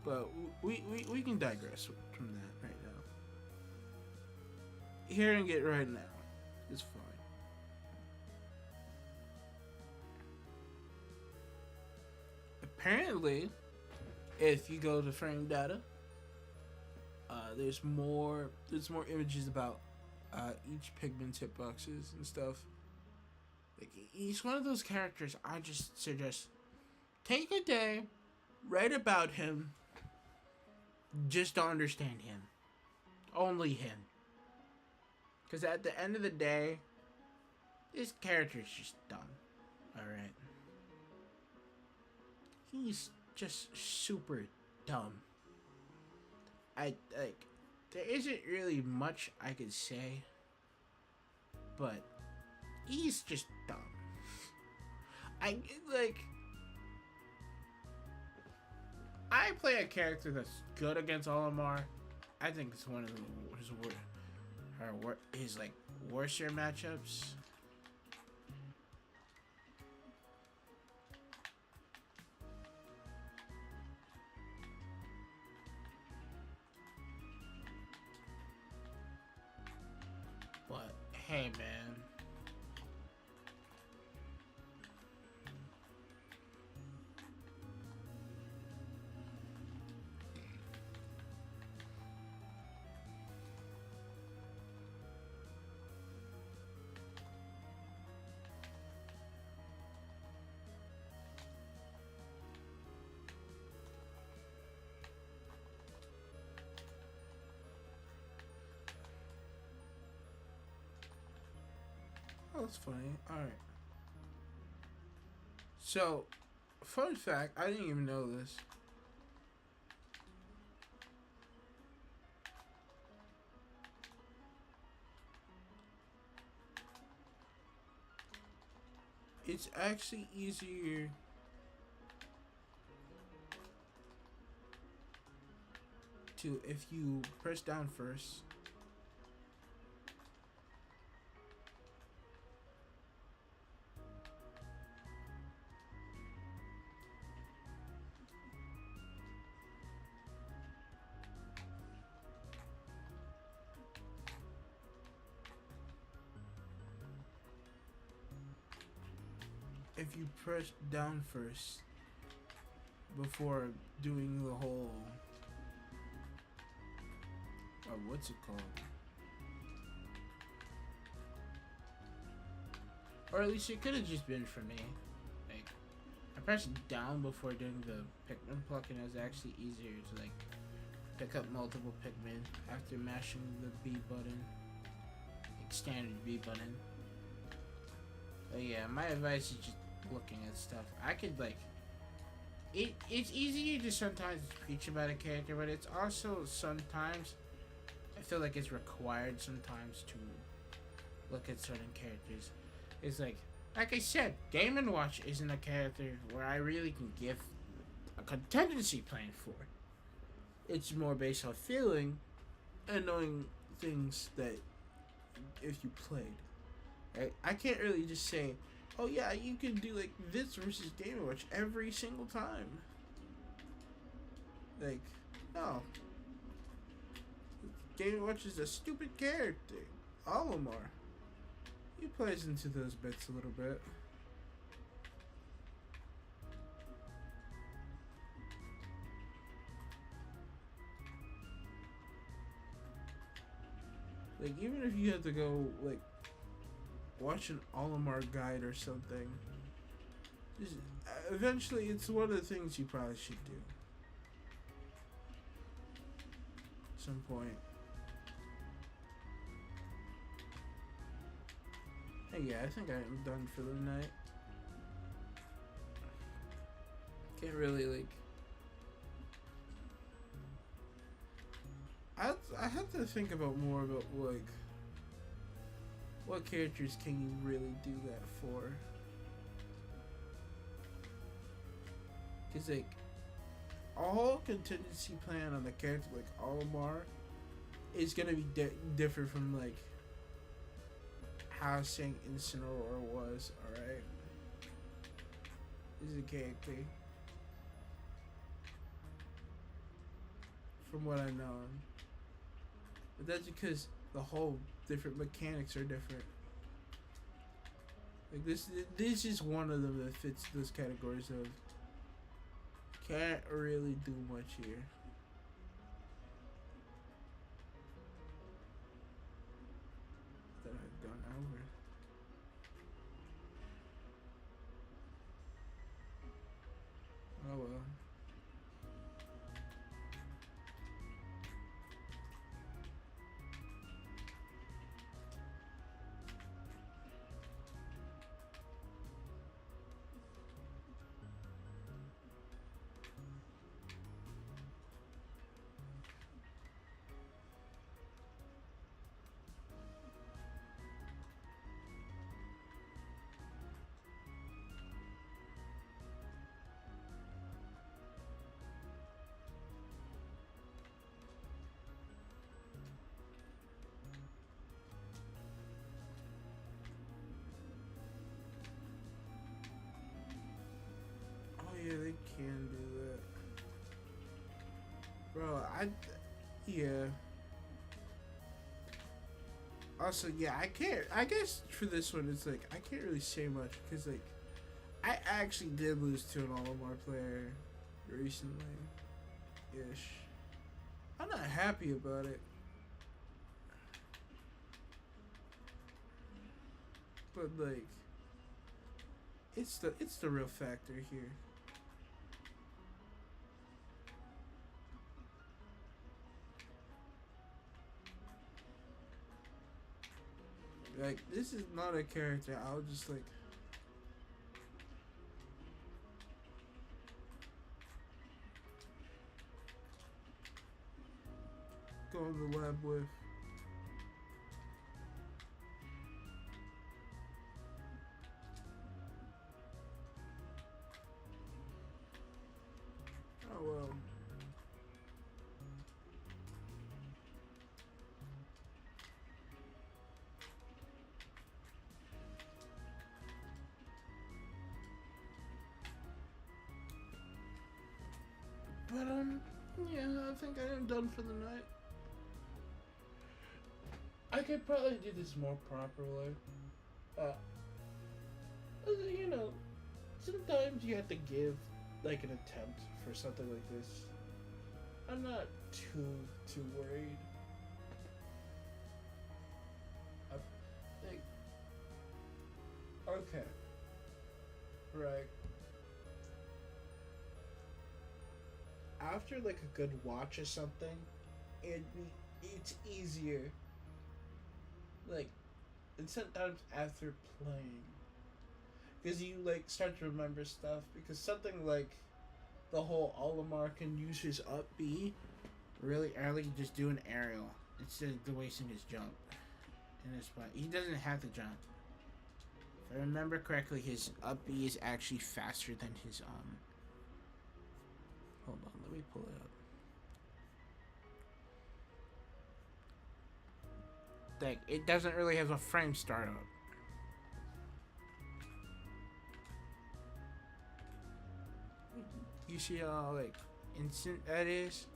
Speaker 1: But we can digress from that right now. Hearing it right now is fine. Apparently, if you go to frame data, there's more images about each pigment's hitboxes and stuff. Like, he's one of those characters I just suggest take a day, write about him, just to understand him. Only him. Because at the end of the day, this character is just dumb. Alright? He's just super dumb. There isn't really much I could say, but he's just dumb. I play a character that's good against Olimar. I think it's one of his worser matchups. But hey, man. Oh, that's funny. Alright. So, fun fact, I didn't even know this. It's actually easier to, if you press down first, if you press down first before doing the whole what's it called, or at least it could have just been for me. Like, I pressed down before doing the Pikmin pluck, and it was actually easier to like pick up multiple Pikmin after mashing the B button, like standard B button. But yeah, my advice is just looking at stuff. I could like it's easier to sometimes preach about a character, but it's also sometimes I feel like it's required sometimes to look at certain characters. It's like I said, Game & Watch isn't a character where I really can give a contingency plan for. It's more based on feeling and knowing things that if you played. Right? I can't really just say, oh yeah, you can do like this versus Game & Watch every single time. Like, no. Game & Watch is a stupid character. Olimar. He plays into those bits a little bit. Like, even if you had to go, like, watch an Olimar guide or something, just, eventually it's one of the things you probably should do. At some point. Yeah, I think I am done for the night. Can't really like. I have to think about more about like what characters can you really do that for? Cause like a whole contingency plan on the character like Olimar is gonna be different from like how Saint Incineroar was. All right, this is a character from what I know, but that's because the whole different mechanics are different. Like this is one of them that fits those categories of can't really do much here. That I've gone over. Oh well. Oh yeah, they can do that, bro. Yeah. Also, yeah, I can't. I guess for this one, it's like I can't really say much because like I actually did lose to an Olimar player recently, ish. I'm not happy about it, but like it's the real factor here. Like this is not a character I'll just like. Go in the lab with. Oh well. But yeah, I think I am done for the night. I could probably do this more properly. Uh, you know, sometimes you have to give like an attempt for something like this. I'm not too worried. I think okay, right. After like a good watch or something, it's easier. Like, and sometimes after playing, because you like start to remember stuff. Because something like the whole Olimar can use his up B really early, just do an aerial instead of wasting his jump in this spot. He doesn't have to jump. If I remember correctly, his up B is. Faster than his. Hold on, let me pull it up. Like, it doesn't really have a frame startup. You see how like instant that is?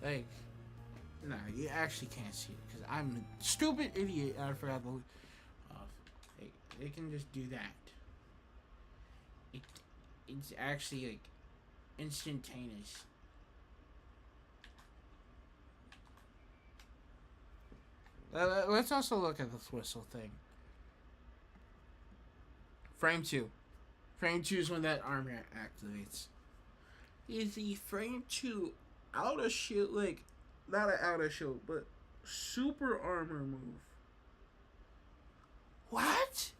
Speaker 1: Like, nah, you actually can't see it because I'm a stupid idiot. I forgot the. They can just do that. It it's actually like instantaneous. Let's also look at this whistle thing. Frame 2. Frame 2 is when that armor activates. Is the frame 2 out of shield, like, not an out of shield, but super armor move? What?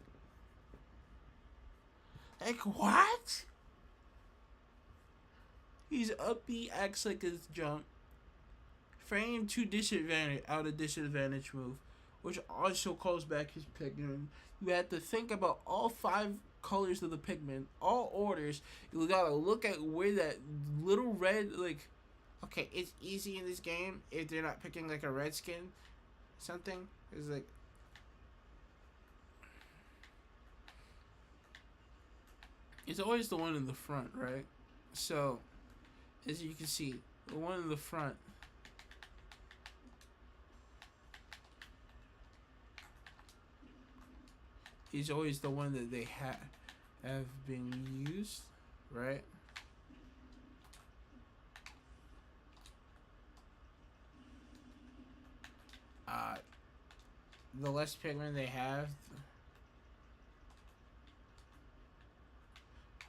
Speaker 1: Like, what? He's up B, acts like his jump. Frame 2 disadvantage, out of disadvantage move, which also calls back his pigment. You have to think about all 5 colors of the pigment, all orders. You gotta look at where that little red, like, okay, it's easy in this game if they're not picking like a red skin, something. It's like, it's always the one in the front, right? So, as you can see, the one in the front, is always the one that they have been used, right? The less pigment they have,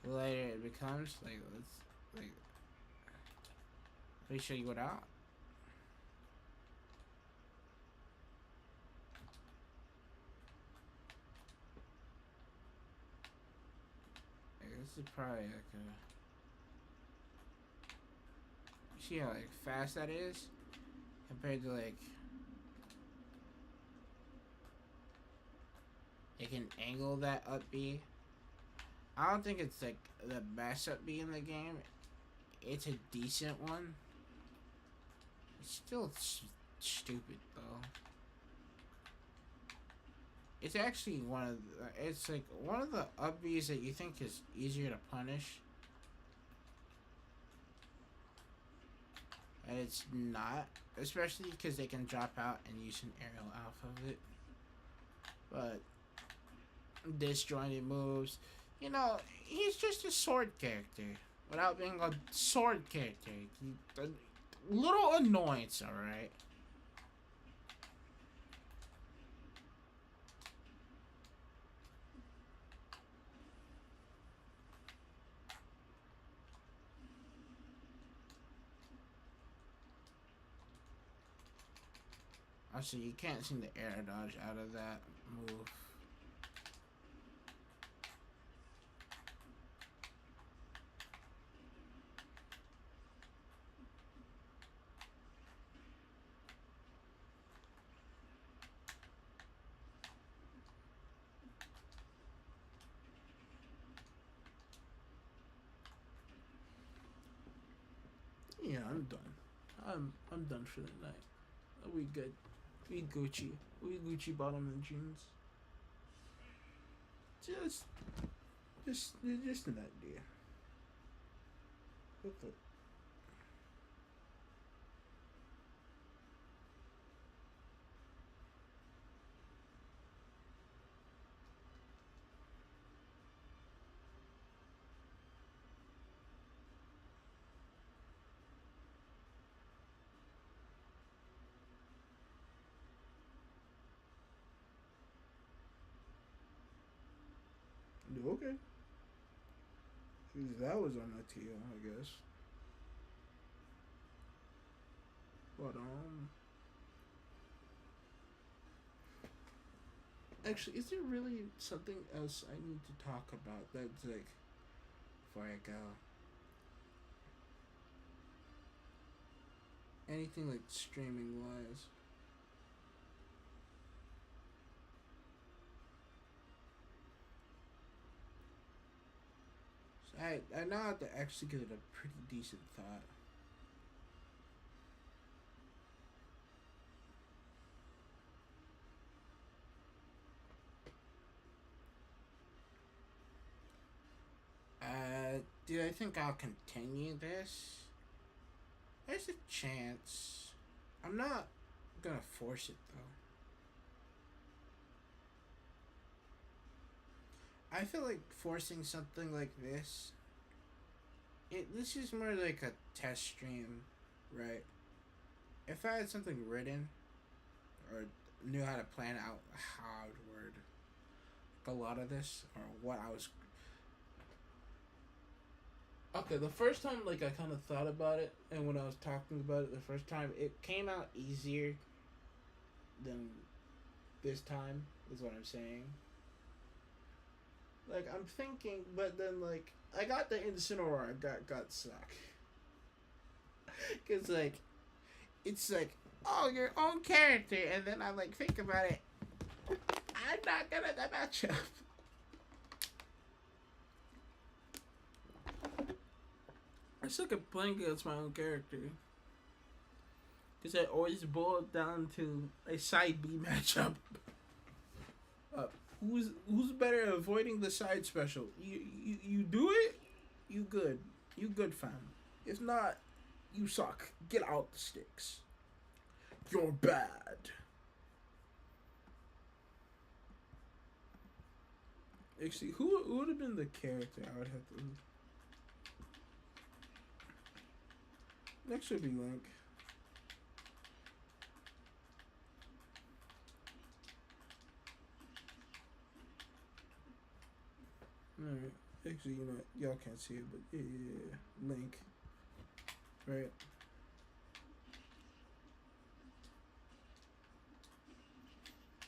Speaker 1: the lighter it becomes. Like, like, let me show you what out. This is probably like a. See how like fast that is compared to like. It can angle that up B. I don't think it's like the best up B in the game. It's a decent one. It's still stupid though. It's actually one of the, it's like one of the up Bs that you think is easier to punish. And it's not, especially because they can drop out and use an aerial off of it. But disjointed moves, you know, he's just a sword character without being a sword character. A little annoyance, alright? Also, you can't seem to air dodge out of that move. Yeah, I'm done. I'm done for the night. We good. We Gucci. We Gucci bottom and jeans. Just an idea. What the? Okay. That was on the TL, I guess. But actually, is there really something else I need to talk about that's like before I go? Anything like streaming wise? So I now have to actually give it a pretty decent thought. Do I think I'll continue this? There's a chance. I'm not gonna force it though. I feel like forcing something like this this is more like a test stream, right? If I had something written or knew how to plan out how I would word a lot of this or what I was. Okay, the first time like I kind of thought about it, and when I was talking about it the first time, it came out easier than this time. Is what I'm saying. Like I'm thinking, but then like I got the Incineroar, I got suck. Cause like it's like oh your own character, and then I like think about it. I'm not good at that matchup. I suck at playing against my own character. Because I always boil it down to a side B matchup. Uh, who's better at avoiding the side special? You do it, you good. You good, fam. If not, you suck. Get out the sticks. You're bad. Actually, who would have been the character I would have to... Next would be Link. Alright. Actually, you know what? Y'all can't see it, but yeah. Link. Right.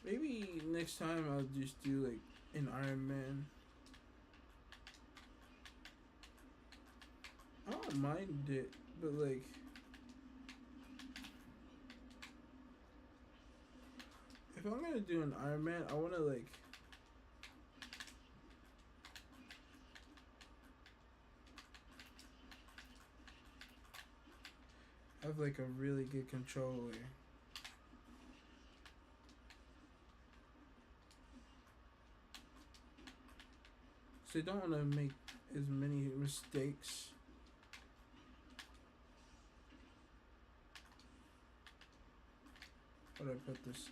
Speaker 1: Maybe next time I'll just do like an Iron Man. I don't mind it, but like if I'm gonna do an Iron Man, I wanna like have like a really good controller. So I don't wanna make as many mistakes. How do I put this?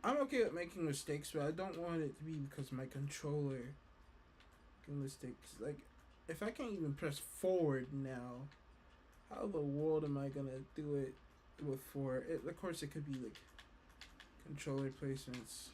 Speaker 1: I'm okay with making mistakes, but I don't want it to be because my controller making mistakes. Like, if I can't even press forward now, how the world am I gonna do it with forward? Of course, it could be like controller placements.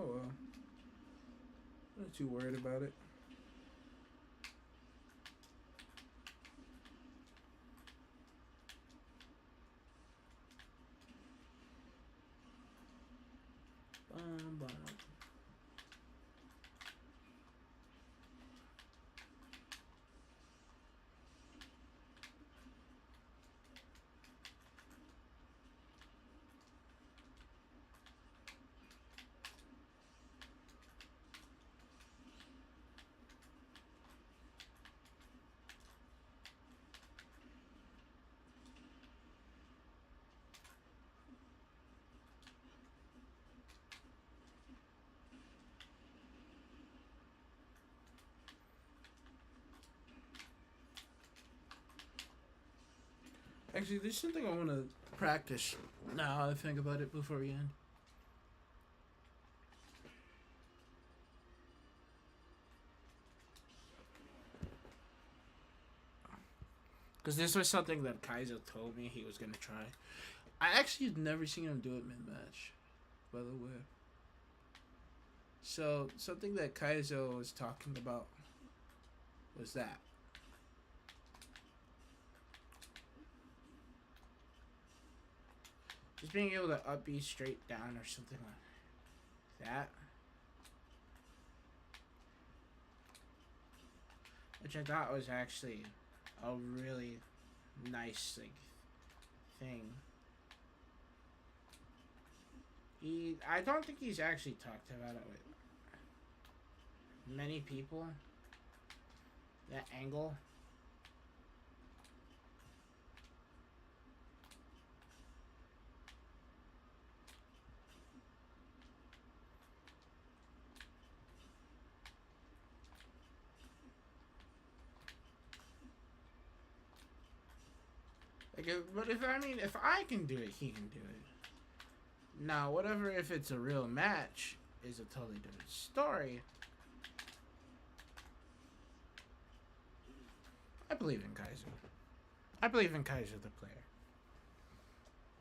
Speaker 1: Oh well. I'm not too worried about it. Bum. Actually, there's something I want to practice. Now I think about it before we end. Because this was something that Kaizo told me he was going to try. I actually had never seen him do it mid-match, by the way. So, something that Kaizo was talking about was that. Just being able to up B straight down or something like that. Which I thought was actually a really nice like thing. I don't think he's actually talked about it with many people. That angle. Like, but if I can do it, he can do it. Now, whatever, if it's a real match, is a totally different story. I believe in Kaiser. I believe in Kaiser, the player.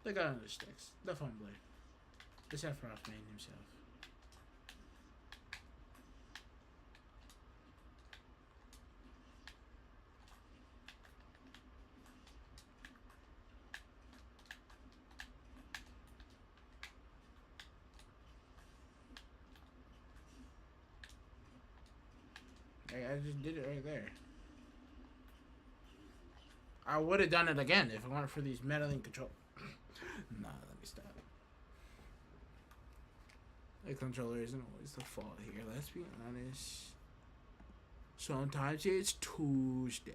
Speaker 1: The guy on the sticks. The fumbler. The Sephiroth man himself. Hey, I just did it right there. I would have done it again if it weren't for these meddling control. Nah, let me stop. The controller isn't always the fault here, let's be honest. Sometimes it's Tuesday.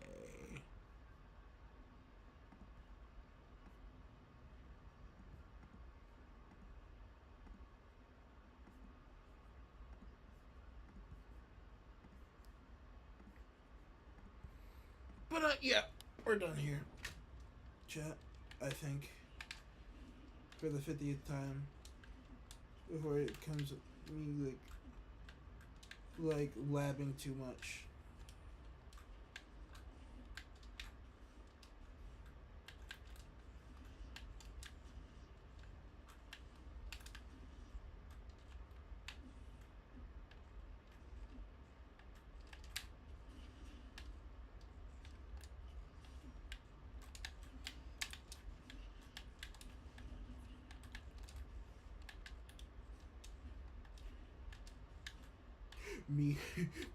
Speaker 1: But yeah, we're done here. Chat, I think. For the 50th time. Before it comes me like labbing too much.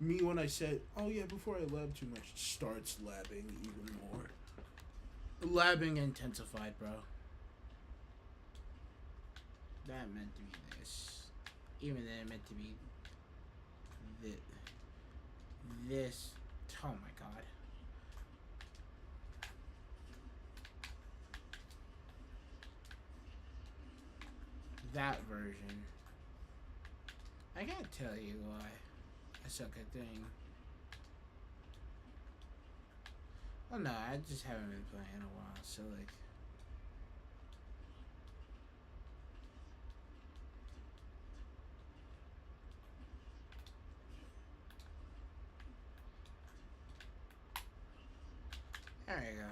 Speaker 1: Me when I said, oh yeah, before I lab too much, starts labbing even more. Labbing intensified, bro. That meant to be this. Even then it meant to be this. Oh my god. That version. I can't tell you why I suck at thing. Oh no, I just haven't been playing in a while, so like. There you go.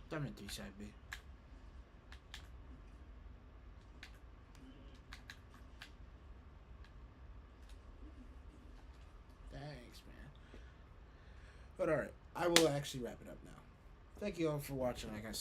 Speaker 1: That meant to be side B. Thanks, man. But alright, I will actually wrap it up now. Thank you all for watching, like I said.